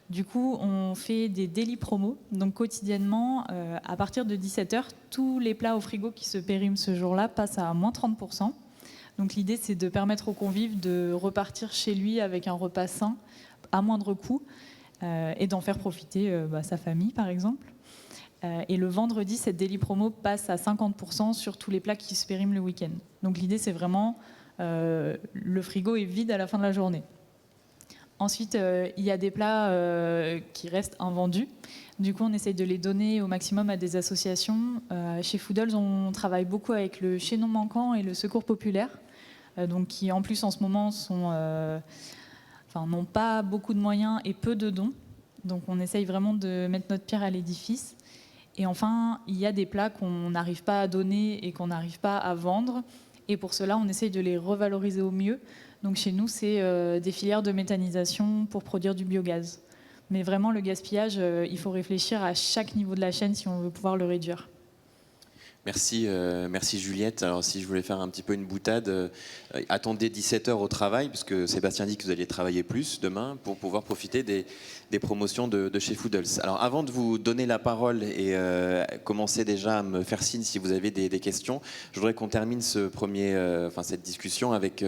Du coup, on fait des daily promos. Donc quotidiennement, à partir de 17h, tous les plats au frigo qui se périment ce jour-là passent à moins 30%. Donc l'idée, c'est de permettre aux convives de repartir chez lui avec un repas sain, à moindre coût, et d'en faire profiter sa famille, par exemple. Et le vendredi, cette daily promo passe à 50% sur tous les plats qui se périment le week-end. Donc l'idée, c'est vraiment, le frigo est vide à la fin de la journée. Ensuite, il y a des plats qui restent invendus. Du coup, on essaye de les donner au maximum à des associations. Chez Foodles, on travaille beaucoup avec le Chaînon Manquant et le Secours Populaire, donc qui en plus en ce moment n'ont pas beaucoup de moyens et peu de dons. Donc on essaye vraiment de mettre notre pierre à l'édifice. Et enfin, il y a des plats qu'on n'arrive pas à donner et qu'on n'arrive pas à vendre. Et pour cela, on essaye de les revaloriser au mieux. Donc chez nous, c'est des filières de méthanisation pour produire du biogaz. Mais vraiment, le gaspillage, il faut réfléchir à chaque niveau de la chaîne si on veut pouvoir le réduire. Merci, merci Juliette. Alors si je voulais faire un petit peu une boutade, attendez 17h au travail, puisque Sébastien dit que vous allez travailler plus demain pour pouvoir profiter des promotions de chez Foodles. Alors avant de vous donner la parole et commencer déjà à me faire signe si vous avez des questions, je voudrais qu'on termine cette discussion avec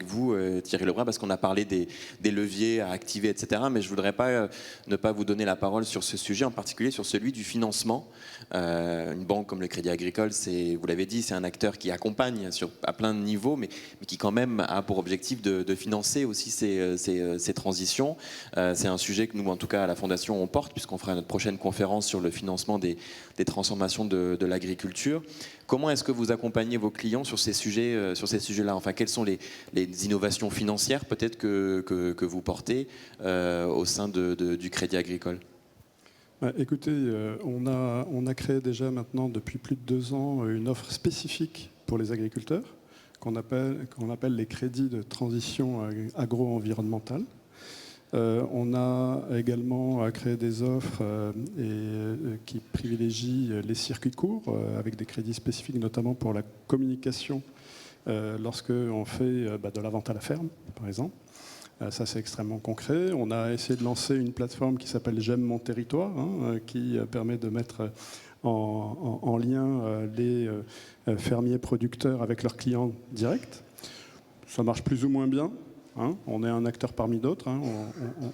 vous, Thierry Lebrun, parce qu'on a parlé des leviers à activer, etc. Mais je ne voudrais pas ne pas vous donner la parole sur ce sujet, en particulier sur celui du financement. Une banque comme le Crédit Agricole, vous l'avez dit, c'est un acteur qui accompagne à plein de niveaux, mais qui quand même a pour objectif de financer aussi ces transitions. C'est un sujet que nous, en tout cas à la Fondation, on porte, puisqu'on fera notre prochaine conférence sur le financement des transformations de l'agriculture. Comment est-ce que vous accompagnez vos clients sur ces sujets-là? Enfin, quelles sont les innovations financières peut-être que vous portez au sein du Crédit Agricole? Écoutez, on a créé déjà maintenant depuis plus de 2 ans une offre spécifique pour les agriculteurs qu'on appelle les crédits de transition agro-environnementale. On a également créé des offres qui privilégient les circuits courts avec des crédits spécifiques, notamment pour la communication lorsque on fait de la vente à la ferme, par exemple. Ça, c'est extrêmement concret. On a essayé de lancer une plateforme qui s'appelle J'aime mon territoire, qui permet de mettre en lien les fermiers producteurs avec leurs clients directs. Ça marche plus ou moins bien. On est un acteur parmi d'autres.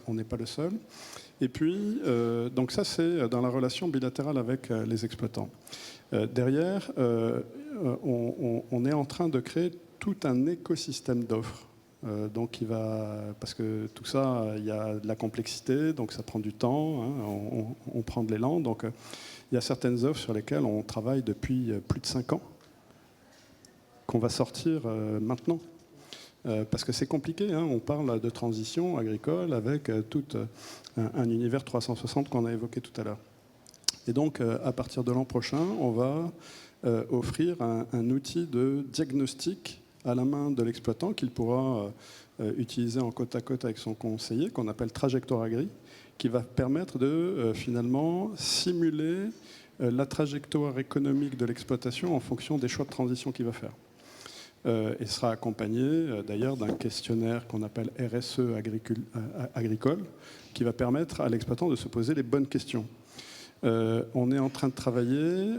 On n'est pas le seul. Et puis, donc ça, c'est dans la relation bilatérale avec les exploitants. Derrière, on est en train de créer tout un écosystème d'offres Donc parce que tout ça, il y a de la complexité, donc ça prend du temps, hein, on prend de l'élan. Donc il y a certaines offres sur lesquelles on travaille depuis plus de 5 ans, qu'on va sortir maintenant. Parce que c'est compliqué, hein, on parle de transition agricole avec tout un univers 360 qu'on a évoqué tout à l'heure. Et donc à partir de l'an prochain, on va offrir un outil de diagnostic à la main de l'exploitant qu'il pourra utiliser en côte à côte avec son conseiller, qu'on appelle Trajectoire Agri, qui va permettre de finalement simuler la trajectoire économique de l'exploitation en fonction des choix de transition qu'il va faire. Et sera accompagné d'ailleurs d'un questionnaire qu'on appelle RSE agricole, qui va permettre à l'exploitant de se poser les bonnes questions. On est en train de travailler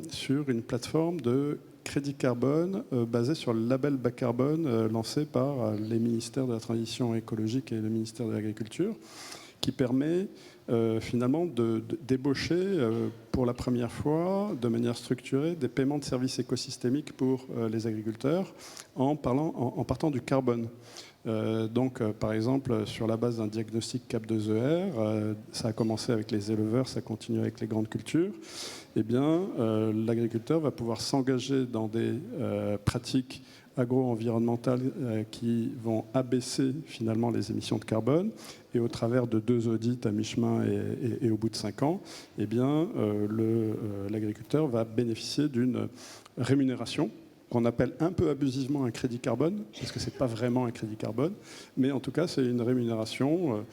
sur une plateforme de crédit carbone basée sur le label bas carbone lancé par les ministères de la Transition écologique et le ministère de l'Agriculture, qui permet finalement de débaucher pour la première fois, de manière structurée, des paiements de services écosystémiques pour les agriculteurs en partant du carbone. Donc, par exemple, sur la base d'un diagnostic CAP2ER, ça a commencé avec les éleveurs, ça continue avec les grandes cultures, eh bien, l'agriculteur va pouvoir s'engager dans des pratiques agro-environnementales qui vont abaisser finalement les émissions de carbone, et au travers de 2 audits à mi-chemin et au bout de 5 ans, eh bien, l'agriculteur va bénéficier d'une rémunération qu'on appelle un peu abusivement un crédit carbone, parce que ce n'est pas vraiment un crédit carbone, mais en tout cas c'est une rémunération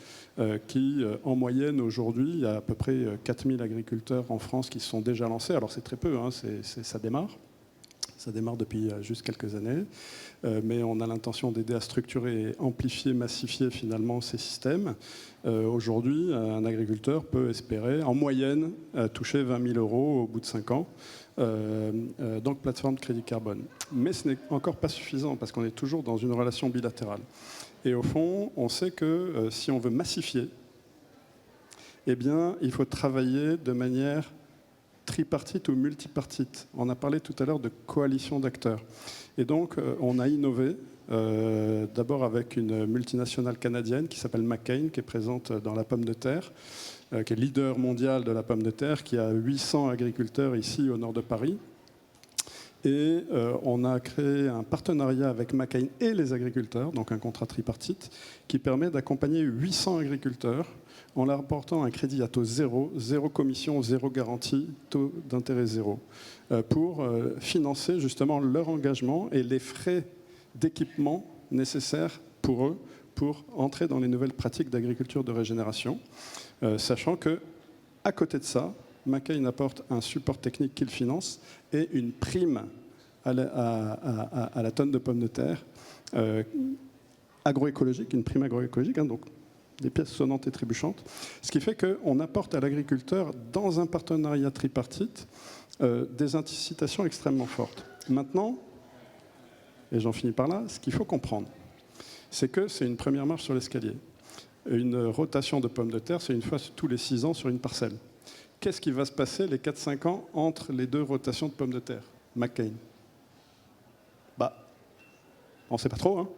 qui, en moyenne aujourd'hui, il y a à peu près 4000 agriculteurs en France qui se sont déjà lancés. Alors c'est très peu, hein, ça démarre. Ça démarre depuis juste quelques années, mais on a l'intention d'aider à structurer et amplifier, massifier finalement ces systèmes. Aujourd'hui, un agriculteur peut espérer, en moyenne, toucher 20 000 € au bout de 5 ans. Donc plateforme de crédit carbone. Mais ce n'est encore pas suffisant, parce qu'on est toujours dans une relation bilatérale. Et au fond, on sait que si on veut massifier, eh bien, il faut travailler de manière tripartite ou multipartite. On a parlé tout à l'heure de coalition d'acteurs. Et donc, on a innové, d'abord avec une multinationale canadienne qui s'appelle McCain, qui est présente dans la pomme de terre, qui est leader mondial de la pomme de terre, qui a 800 agriculteurs ici au nord de Paris. Et on a créé un partenariat avec McCain et les agriculteurs, donc un contrat tripartite, qui permet d'accompagner 800 agriculteurs en leur apportant un crédit à taux zéro, zéro commission, zéro garantie, taux d'intérêt zéro, pour financer justement leur engagement et les frais d'équipement nécessaires pour eux pour entrer dans les nouvelles pratiques d'agriculture de régénération, sachant que à côté de ça, McCain apporte un support technique qu'il finance et une prime à la tonne de pommes de terre agroécologique, une prime agroécologique, hein, donc des pièces sonnantes et trébuchantes, ce qui fait qu'on apporte à l'agriculteur, dans un partenariat tripartite, des incitations extrêmement fortes. Maintenant, et j'en finis par là, ce qu'il faut comprendre, c'est que c'est une première marche sur l'escalier. Une rotation de pommes de terre, c'est une fois tous les 6 ans sur une parcelle. Qu'est-ce qui va se passer les 4-5 ans entre les 2 rotations de pommes de terre? McCain. On ne sait pas trop, hein.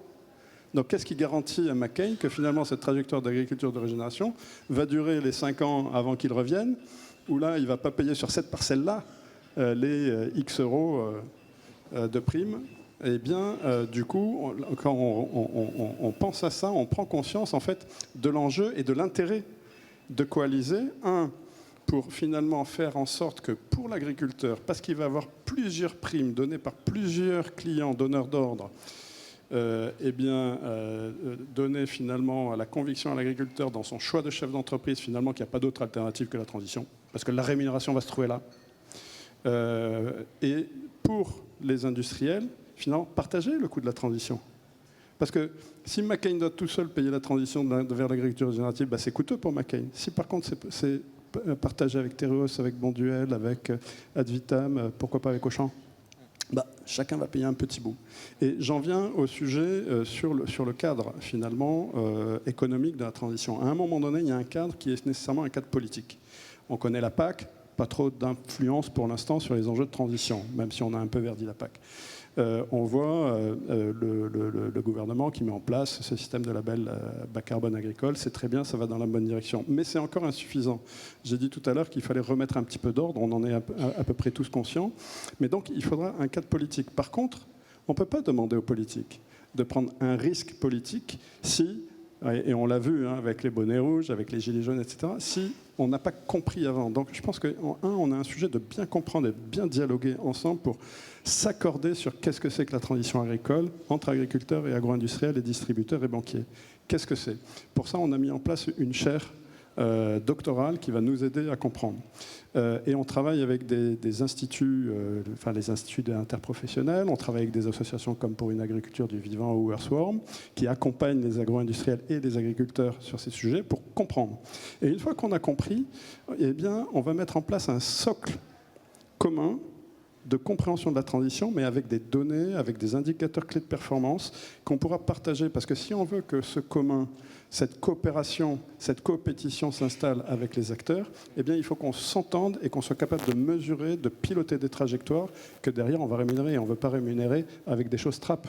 Donc, qu'est-ce qui garantit à McCain que finalement cette trajectoire d'agriculture de régénération va durer les 5 ans avant qu'il revienne, où là, il ne va pas payer sur cette parcelle-là les X euros de prime? Eh bien, du coup, quand on pense à ça, on prend conscience en fait de l'enjeu et de l'intérêt de coaliser. Pour finalement faire en sorte que pour l'agriculteur, parce qu'il va avoir plusieurs primes données par plusieurs clients donneurs d'ordre, donner finalement la conviction à l'agriculteur dans son choix de chef d'entreprise, finalement qu'il n'y a pas d'autre alternative que la transition, parce que la rémunération va se trouver là. Et pour les industriels, finalement, partager le coût de la transition. Parce que si McCain doit tout seul payer la transition vers l'agriculture régénérative, c'est coûteux pour McCain. Si par contre c'est partagé avec Tereos, avec Bonduel, avec Advitam, pourquoi pas avec Auchan, chacun va payer un petit bout. Et j'en viens au sujet sur le cadre, finalement, économique de la transition. À un moment donné, il y a un cadre qui est nécessairement un cadre politique. On connaît la PAC, pas trop d'influence pour l'instant sur les enjeux de transition, même si on a un peu verdi la PAC. on voit le gouvernement qui met en place ce système de label bas carbone agricole. C'est très bien, ça va dans la bonne direction. Mais c'est encore insuffisant. J'ai dit tout à l'heure qu'il fallait remettre un petit peu d'ordre, on en est à peu près tous conscients. Mais donc, il faudra un cadre politique. Par contre, on ne peut pas demander aux politiques de prendre un risque politique si, et on l'a vu avec les bonnets rouges, avec les gilets jaunes, etc., si on n'a pas compris avant. Donc je pense qu'en un, on a un sujet de bien comprendre et de bien dialoguer ensemble pour s'accorder sur qu'est-ce que c'est que la transition agricole entre agriculteurs et agro-industriels et distributeurs et banquiers. Qu'est-ce que c'est ? Pour ça, on a mis en place une chaire doctorale qui va nous aider à comprendre. Et on travaille avec des instituts, les instituts interprofessionnels, on travaille avec des associations comme Pour une agriculture du vivant ou Earthworm, qui accompagnent les agro-industriels et les agriculteurs sur ces sujets pour comprendre. Et une fois qu'on a compris, eh bien, on va mettre en place un socle commun de compréhension de la transition, mais avec des données, avec des indicateurs clés de performance qu'on pourra partager. Parce que si on veut que ce commun, cette coopération, cette coopétition s'installe avec les acteurs, eh bien, il faut qu'on s'entende et qu'on soit capable de mesurer, de piloter des trajectoires que derrière on va rémunérer. Et on ne veut pas rémunérer avec des choses trappes.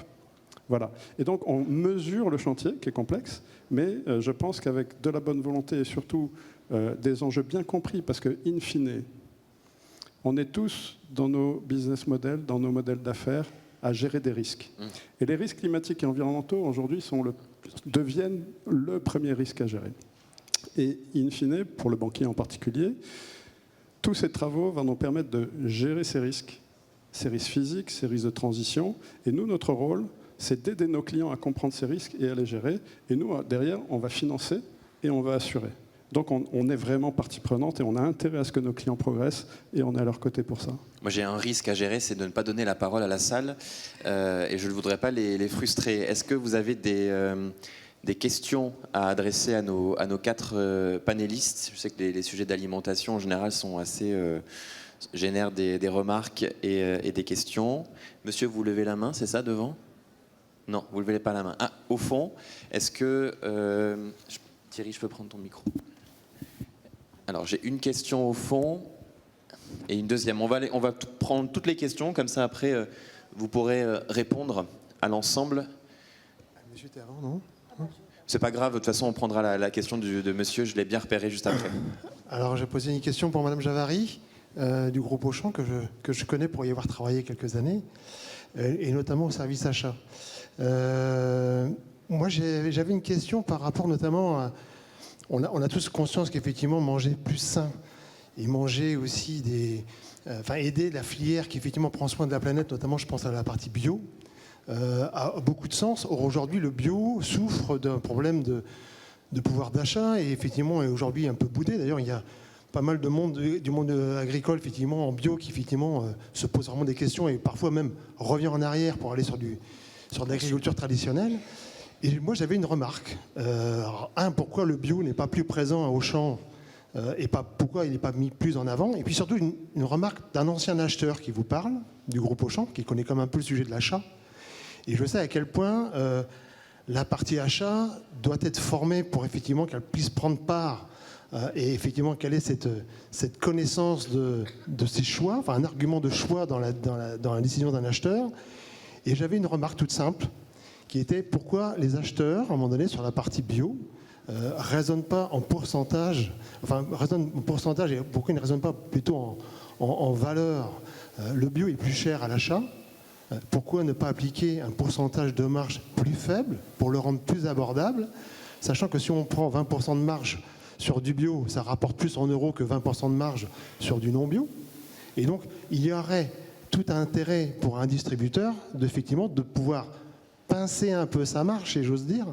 Voilà. Et donc on mesure le chantier qui est complexe, mais je pense qu'avec de la bonne volonté et surtout des enjeux bien compris, parce que in fine, on est tous dans nos business models, dans nos modèles d'affaires, à gérer des risques. Et les risques climatiques et environnementaux, aujourd'hui, deviennent le premier risque à gérer. Et in fine, pour le banquier en particulier, tous ces travaux vont nous permettre de gérer ces risques physiques, ces risques de transition. Et nous, notre rôle, c'est d'aider nos clients à comprendre ces risques et à les gérer. Et nous, derrière, on va financer et on va assurer. Donc on est vraiment partie prenante et on a intérêt à ce que nos clients progressent et on est à leur côté pour ça. Moi j'ai un risque à gérer, c'est de ne pas donner la parole à la salle et je ne voudrais pas les frustrer. Est-ce que vous avez des questions à adresser à nos 4 panélistes ? Je sais que les sujets d'alimentation en général sont assez... génèrent des remarques et des questions. Monsieur, vous levez la main, c'est ça, devant ? Non, vous ne levez pas la main. Ah, au fond, est-ce que... Thierry, je peux prendre ton micro ? Alors, j'ai une question au fond et une deuxième. On va prendre toutes les questions, comme ça, après, vous pourrez répondre à l'ensemble. Monsieur, t'es avant, non ? C'est pas grave, de toute façon, on prendra la question de monsieur, je l'ai bien repéré juste après. Alors, j'ai posé une question pour Madame Javary, du groupe Auchan, que je connais pour y avoir travaillé quelques années, et notamment au service achat. Moi, j'avais une question par rapport notamment à... On a tous conscience qu'effectivement, manger plus sain et manger aussi aider la filière qui effectivement prend soin de la planète, notamment je pense à la partie bio, a beaucoup de sens. Or, aujourd'hui, le bio souffre d'un problème de pouvoir d'achat et effectivement est aujourd'hui un peu boudé. D'ailleurs, il y a pas mal de monde du monde agricole effectivement en bio qui effectivement se pose vraiment des questions et parfois même revient en arrière pour aller sur de l'agriculture traditionnelle. Et moi, j'avais une remarque. Pourquoi le bio n'est pas plus présent à Auchan et pourquoi il n'est pas mis plus en avant. Et puis surtout, une remarque d'un ancien acheteur qui vous parle, du groupe Auchan, qui connaît quand même un peu le sujet de l'achat. Et je sais à quel point la partie achat doit être formée pour effectivement qu'elle puisse prendre part et effectivement quelle est cette connaissance de ses choix, enfin un argument de choix dans la décision d'un acheteur. Et j'avais une remarque toute simple, qui était pourquoi les acheteurs, à un moment donné, sur la partie bio, raisonnent pas en pourcentage, et pourquoi ils ne raisonnent pas plutôt en valeur. Le bio est plus cher à l'achat. Pourquoi ne pas appliquer un pourcentage de marge plus faible pour le rendre plus abordable, sachant que si on prend 20% de marge sur du bio, ça rapporte plus en euros que 20% de marge sur du non-bio. Et donc, il y aurait tout intérêt pour un distributeur de pouvoir pincer un peu sa marge, si j'ose dire,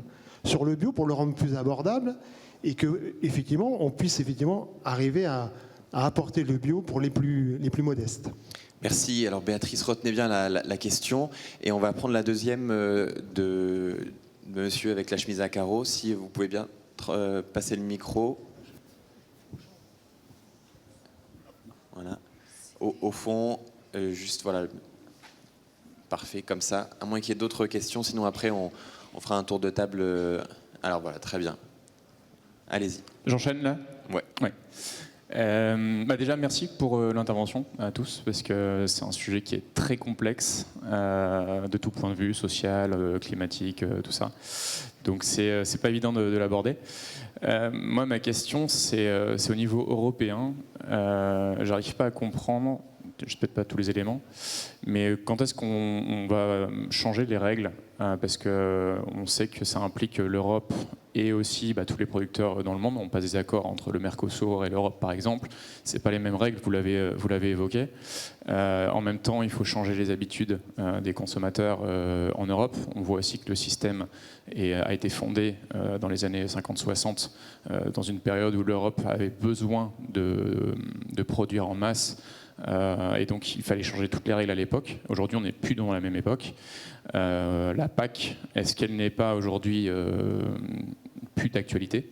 sur le bio pour le rendre plus abordable et que effectivement on puisse arriver à apporter le bio pour les plus modestes. Merci. Alors Béatrice, retenez bien la question et on va prendre la deuxième de monsieur avec la chemise à carreaux. Si vous pouvez bien passer le micro. Voilà. Au fond, juste voilà. Parfait, comme ça, à moins qu'il y ait d'autres questions, sinon après on fera un tour de table. Alors voilà, très bien. Allez-y. J'enchaîne là ? Ouais. Déjà, merci pour l'intervention à tous, parce que c'est un sujet qui est très complexe de tout point de vue, social, climatique, tout ça. Donc, c'est pas évident de l'aborder. Moi, ma question, c'est au niveau européen. J'arrive pas à comprendre, je ne peut-être pas tous les éléments, mais quand est-ce qu'on va changer les règles, parce qu'on sait que ça implique l'Europe et aussi tous les producteurs dans le monde. On passe des accords entre le Mercosur et l'Europe, par exemple. Ce pas les mêmes règles, vous l'avez évoqué. En même temps, il faut changer les habitudes des consommateurs en Europe. On voit aussi que le système a été fondé dans les années 50-60, dans une période où l'Europe avait besoin de produire en masse. Et donc il fallait changer toutes les règles à l'époque. Aujourd'hui, on n'est plus dans la même époque. La PAC, est-ce qu'elle n'est pas aujourd'hui plus d'actualité?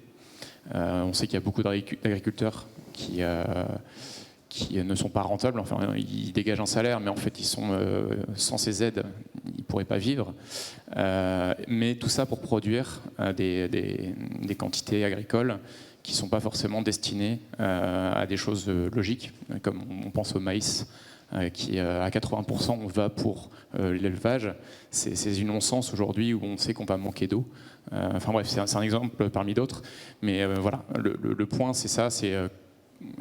On sait qu'il y a beaucoup d'agriculteurs qui ne sont pas rentables. Enfin, ils dégagent un salaire, mais en fait, ils sont sans ces aides, ils ne pourraient pas vivre. Mais tout ça pour produire des quantités agricoles qui ne sont pas forcément destinées à des choses logiques, comme on pense au maïs, qui à 80% va pour l'élevage. C'est une non-sens aujourd'hui où on sait qu'on va manquer d'eau. Enfin bref, c'est un exemple parmi d'autres. Mais voilà, le point c'est ça, c'est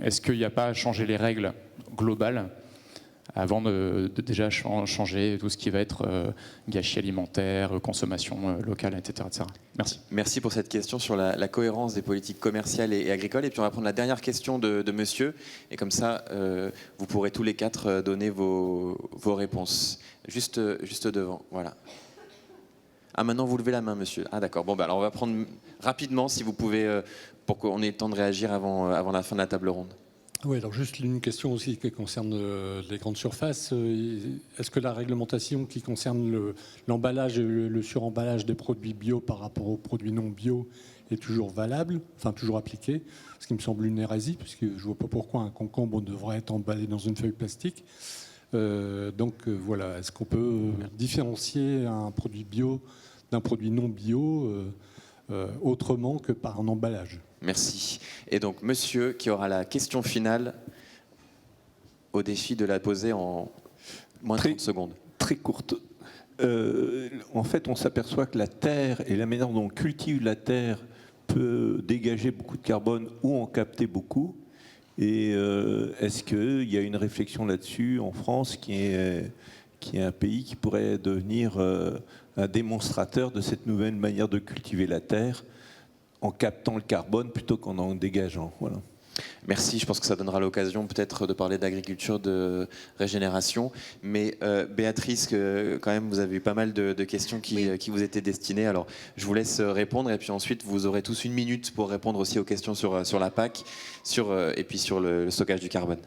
est-ce qu'il n'y a pas à changer les règles globales avant de déjà changer tout ce qui va être gâchis alimentaire, consommation locale, etc. Merci. Merci pour cette question sur la cohérence des politiques commerciales et agricoles. Et puis on va prendre la dernière question de monsieur. Et comme ça, vous pourrez tous les quatre donner vos réponses. Juste devant, voilà. Ah, maintenant vous levez la main, monsieur. Ah d'accord, bon, alors on va prendre rapidement, si vous pouvez, pour qu'on ait le temps de réagir avant la fin de la table ronde. Oui, alors juste une question aussi qui concerne les grandes surfaces. Est-ce que la réglementation qui concerne l'emballage et le suremballage des produits bio par rapport aux produits non bio est toujours valable, enfin toujours appliquée? Ce qui me semble une hérésie, puisque je ne vois pas pourquoi un concombre devrait être emballé dans une feuille plastique. Voilà, est-ce qu'on peut différencier un produit bio d'un produit non bio autrement que par un emballage? Merci. Et donc, monsieur qui aura la question finale, au défi de la poser en moins de 30 secondes. Très courte. En fait, on s'aperçoit que la terre et la manière dont on cultive la terre peut dégager beaucoup de carbone ou en capter beaucoup. Et est-ce qu'il y a une réflexion là-dessus en France, qui est un pays qui pourrait devenir un démonstrateur de cette nouvelle manière de cultiver la terre, en captant le carbone plutôt qu'en en dégageant. Voilà. Merci, je pense que ça donnera l'occasion peut-être de parler d'agriculture de régénération. Mais Béatrice, quand même, vous avez eu pas mal de questions qui vous étaient destinées. Alors, je vous laisse répondre et puis ensuite, vous aurez tous une minute pour répondre aussi aux questions sur la PAC et puis sur le stockage du carbone.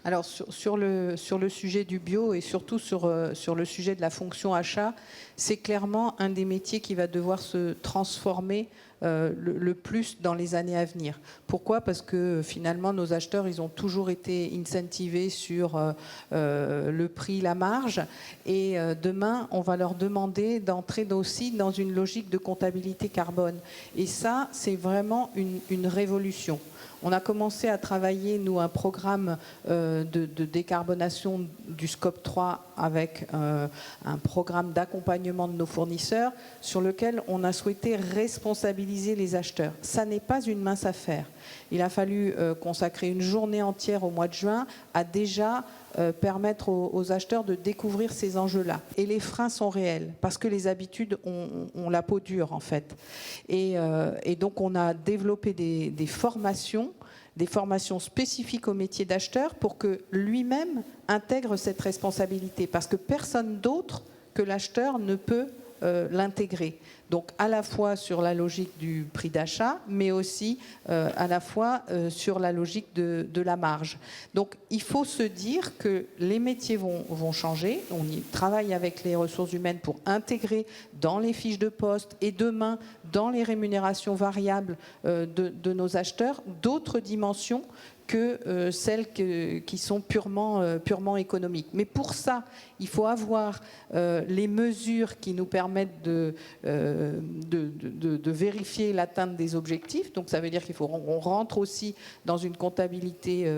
Alors sur le sujet du bio et surtout sur le sujet de la fonction achat, c'est clairement un des métiers qui va devoir se transformer le plus dans les années à venir. Pourquoi ? Parce que finalement nos acheteurs, ils ont toujours été incentivés sur le prix, la marge, et demain on va leur demander d'entrer aussi dans une logique de comptabilité carbone. Et ça, c'est vraiment une révolution. On a commencé à travailler, nous, un programme de décarbonation du Scope 3 avec un programme d'accompagnement de nos fournisseurs sur lequel on a souhaité responsabiliser les acheteurs. Ça n'est pas une mince affaire. Il a fallu consacrer une journée entière au mois de juin à déjà permettre aux acheteurs de découvrir ces enjeux-là. Et les freins sont réels, parce que les habitudes ont la peau dure, en fait. Et donc, on a développé des formations spécifiques au métier d'acheteur pour que lui-même intègre cette responsabilité, parce que personne d'autre que l'acheteur ne peut l'intégrer. Donc à la fois sur la logique du prix d'achat, mais aussi à la fois sur la logique de la marge. Donc il faut se dire que les métiers vont changer. On y travaille avec les ressources humaines pour intégrer dans les fiches de poste et demain dans les rémunérations variables de nos acheteurs d'autres dimensions que celles qui sont purement économiques. Mais pour ça, il faut avoir les mesures qui nous permettent de vérifier l'atteinte des objectifs. Donc ça veut dire qu'on rentre aussi dans une comptabilité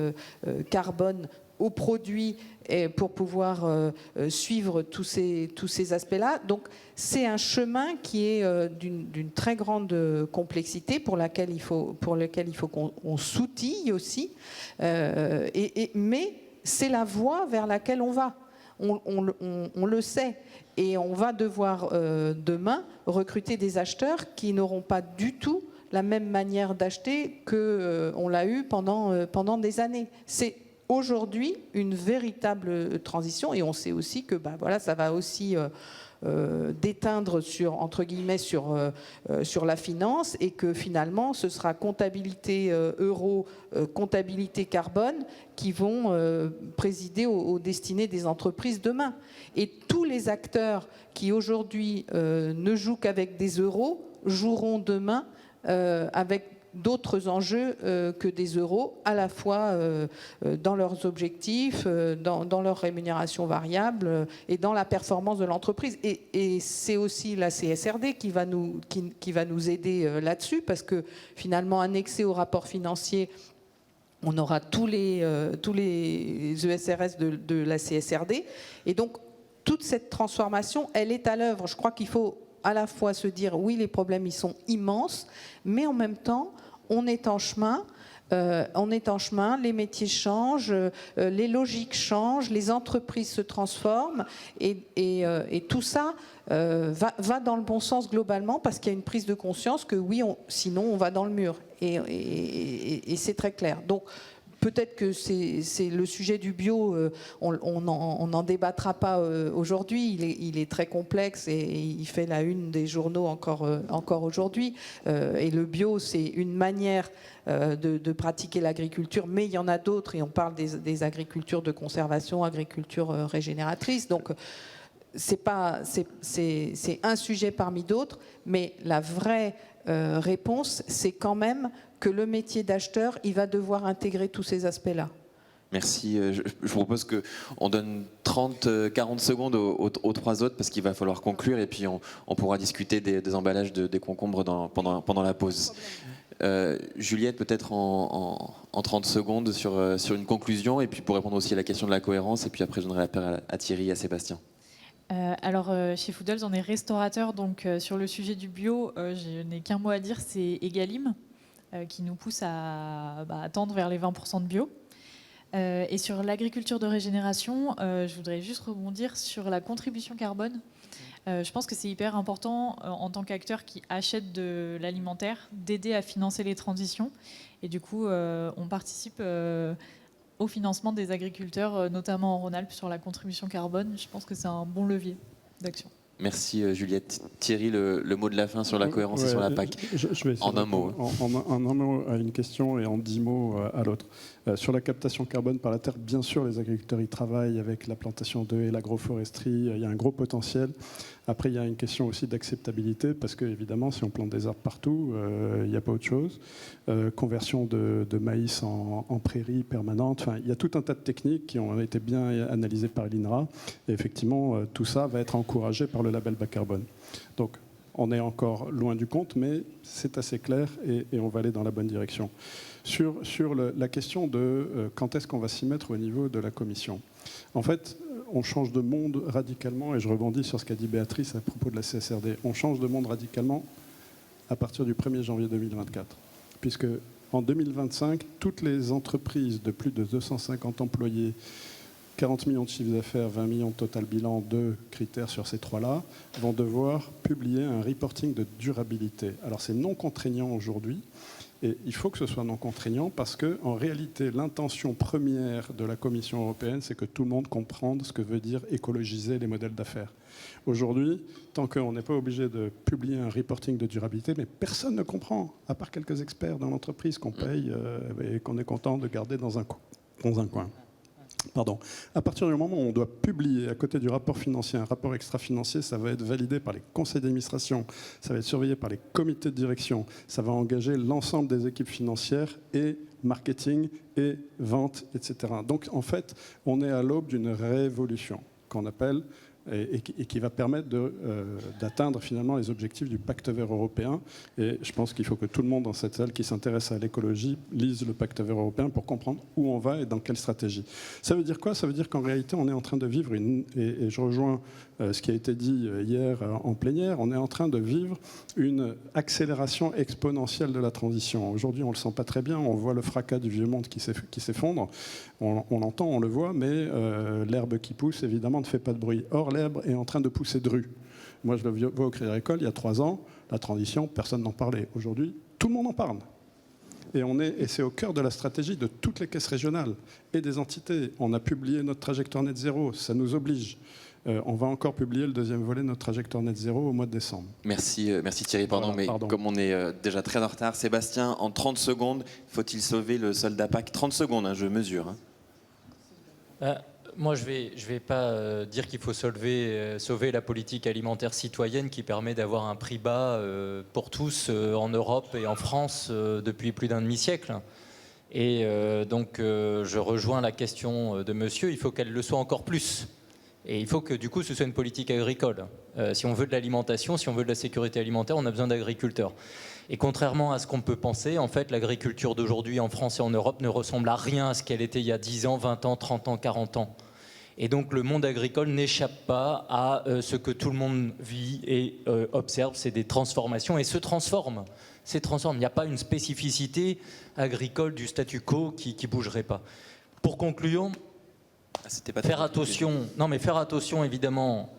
carbone aux produits pour pouvoir suivre tous ces aspects-là. Donc c'est un chemin qui est d'une très grande complexité pour lequel il faut qu'on s'outille aussi. Mais c'est la voie vers laquelle on va. On le sait. Et on va devoir demain recruter des acheteurs qui n'auront pas du tout la même manière d'acheter qu'on l'a eu pendant des années. C'est aujourd'hui une véritable transition, et on sait aussi que ça va aussi déteindre entre guillemets sur la finance, et que finalement ce sera comptabilité euro, comptabilité carbone qui vont présider aux destinées des entreprises demain. Et tous les acteurs qui aujourd'hui ne jouent qu'avec des euros joueront demain avec d'autres enjeux que des euros, à la fois dans leurs objectifs, dans leur rémunération variable et dans la performance de l'entreprise. Et c'est aussi la CSRD qui va nous aider là-dessus, parce que finalement, annexé au rapport financier, on aura tous les ESRS de la CSRD. Et donc, toute cette transformation, elle est à l'œuvre. Je crois qu'il faut à la fois se dire, oui, les problèmes, ils sont immenses, mais en même temps, on est en chemin, les métiers changent, les logiques changent, les entreprises se transforment, et tout ça va dans le bon sens globalement, parce qu'il y a une prise de conscience que oui, sinon on va dans le mur, et c'est très clair. Donc peut-être que c'est le sujet du bio, on n'en débattra pas aujourd'hui, il est très complexe et il fait la une des journaux encore aujourd'hui. Et le bio, c'est une manière de pratiquer l'agriculture, mais il y en a d'autres, et on parle des agricultures de conservation, agriculture régénératrice. Donc c'est un sujet parmi d'autres, mais la vraie réponse, c'est quand même que le métier d'acheteur, il va devoir intégrer tous ces aspects-là. Merci. Je vous propose qu'on donne 30-40 secondes aux trois autres, parce qu'il va falloir conclure, et puis on pourra discuter des emballages des concombres pendant la pause. Juliette, peut-être en 30 secondes sur une conclusion, et puis pour répondre aussi à la question de la cohérence, et puis après je donnerai la parole à Thierry et à Sébastien. Alors, chez Foodles, on est restaurateur, donc sur le sujet du bio, je n'ai qu'un mot à dire, c'est Egalim, qui nous pousse à tendre vers les 20% de bio. Et sur l'agriculture de régénération, je voudrais juste rebondir sur la contribution carbone. Je pense que c'est hyper important, en tant qu'acteur qui achète de l'alimentaire, d'aider à financer les transitions. Et du coup, on participe au financement des agriculteurs, notamment en Rhône-Alpes, sur la contribution carbone. Je pense que c'est un bon levier d'action. Merci Juliette. Thierry, le mot de la fin sur la cohérence et sur la PAC. Je vais essayer en un mot. En un mot à une question et en 10 mots à l'autre. Sur la captation carbone par la terre, bien sûr, les agriculteurs y travaillent avec la plantation de haies, l'agroforesterie. Il y a un gros potentiel. Après, il y a une question aussi d'acceptabilité, parce que évidemment, si on plante des arbres partout, il n'y a pas autre chose. Conversion de maïs en prairie permanente. Enfin, il y a tout un tas de techniques qui ont été bien analysées par l'INRA. Et effectivement, tout ça va être encouragé par le label bas carbone. Donc, on est encore loin du compte, mais c'est assez clair et on va aller dans la bonne direction. Sur la question de quand est-ce qu'on va s'y mettre au niveau de la Commission. En fait, on change de monde radicalement, et je rebondis sur ce qu'a dit Béatrice à propos de la CSRD. On change de monde radicalement à partir du 1er janvier 2024. Puisque en 2025, toutes les entreprises de plus de 250 employés, 40 millions de chiffres d'affaires, 20 millions de total bilan, 2 critères sur ces trois-là, vont devoir publier un reporting de durabilité. Alors c'est non contraignant aujourd'hui, et il faut que ce soit non contraignant parce qu'en réalité, l'intention première de la Commission européenne, c'est que tout le monde comprenne ce que veut dire écologiser les modèles d'affaires. Aujourd'hui, tant qu'on n'est pas obligé de publier un reporting de durabilité, mais personne ne comprend, à part quelques experts dans l'entreprise qu'on paye et qu'on est content de garder dans un coin. Pardon. À partir du moment où on doit publier à côté du rapport financier un rapport extra-financier, ça va être validé par les conseils d'administration, ça va être surveillé par les comités de direction, ça va engager l'ensemble des équipes financières et marketing et vente, etc. Donc en fait, on est à l'aube d'une révolution qu'on appelle et qui va permettre d'atteindre finalement les objectifs du pacte vert européen. Et je pense qu'il faut que tout le monde dans cette salle qui s'intéresse à l'écologie lise le pacte vert européen pour comprendre où on va et dans quelle stratégie. Ça veut dire quoi? Ça veut dire qu'en réalité, on est en train de vivre, et je rejoins ce qui a été dit hier en plénière, on est en train de vivre une accélération exponentielle de la transition. Aujourd'hui, on ne le sent pas très bien, on voit le fracas du vieux monde qui s'effondre, on l'entend, on le voit, mais l'herbe qui pousse, évidemment, ne fait pas de bruit. Or, l'herbe est en train de pousser de rue. Moi, je le vois au Crédit Agricole, il y a 3 ans, la transition, personne n'en parlait. Aujourd'hui, tout le monde en parle. Et c'est au cœur de la stratégie de toutes les caisses régionales et des entités. On a publié notre trajectoire net zéro, ça nous oblige. On va encore publier le 2e volet de notre trajectoire net zéro au mois de décembre. Merci Thierry. Pardon, mais comme on est déjà très en retard, Sébastien, en 30 secondes, faut-il sauver le soldat PAC? 30 secondes, hein, je mesure. Hein. Moi, je vais pas dire qu'il faut sauver la politique alimentaire citoyenne qui permet d'avoir un prix bas pour tous en Europe et en France depuis plus d'un demi-siècle. Et donc, je rejoins la question de monsieur, il faut qu'elle le soit encore plus. Et il faut que du coup ce soit une politique agricole. Si on veut de l'alimentation, si on veut de la sécurité alimentaire, on a besoin d'agriculteurs. Et contrairement à ce qu'on peut penser, en fait, l'agriculture d'aujourd'hui en France et en Europe ne ressemble à rien à ce qu'elle était il y a 10 ans, 20 ans, 30 ans, 40 ans. Et donc le monde agricole n'échappe pas à ce que tout le monde vit et observe, c'est des transformations et se transforme. Il n'y a pas une spécificité agricole du statu quo qui ne bougerait pas. Pour conclure, faire attention évidemment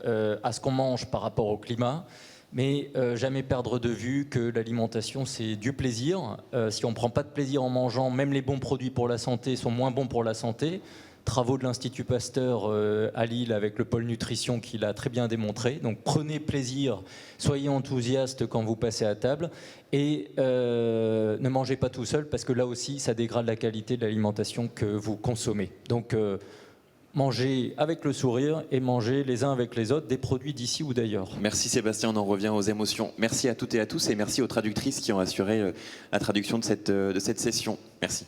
à ce qu'on mange par rapport au climat, mais jamais perdre de vue que l'alimentation c'est du plaisir. Si on ne prend pas de plaisir en mangeant, même les bons produits pour la santé sont moins bons pour la santé. Travaux de l'Institut Pasteur à Lille avec le pôle nutrition qui l'a très bien démontré. Donc prenez plaisir, soyez enthousiastes quand vous passez à table et ne mangez pas tout seul parce que là aussi ça dégrade la qualité de l'alimentation que vous consommez. Donc mangez avec le sourire et mangez les uns avec les autres des produits d'ici ou d'ailleurs. Merci Sébastien, on en revient aux émotions. Merci à toutes et à tous et merci aux traductrices qui ont assuré la traduction de cette session. Merci.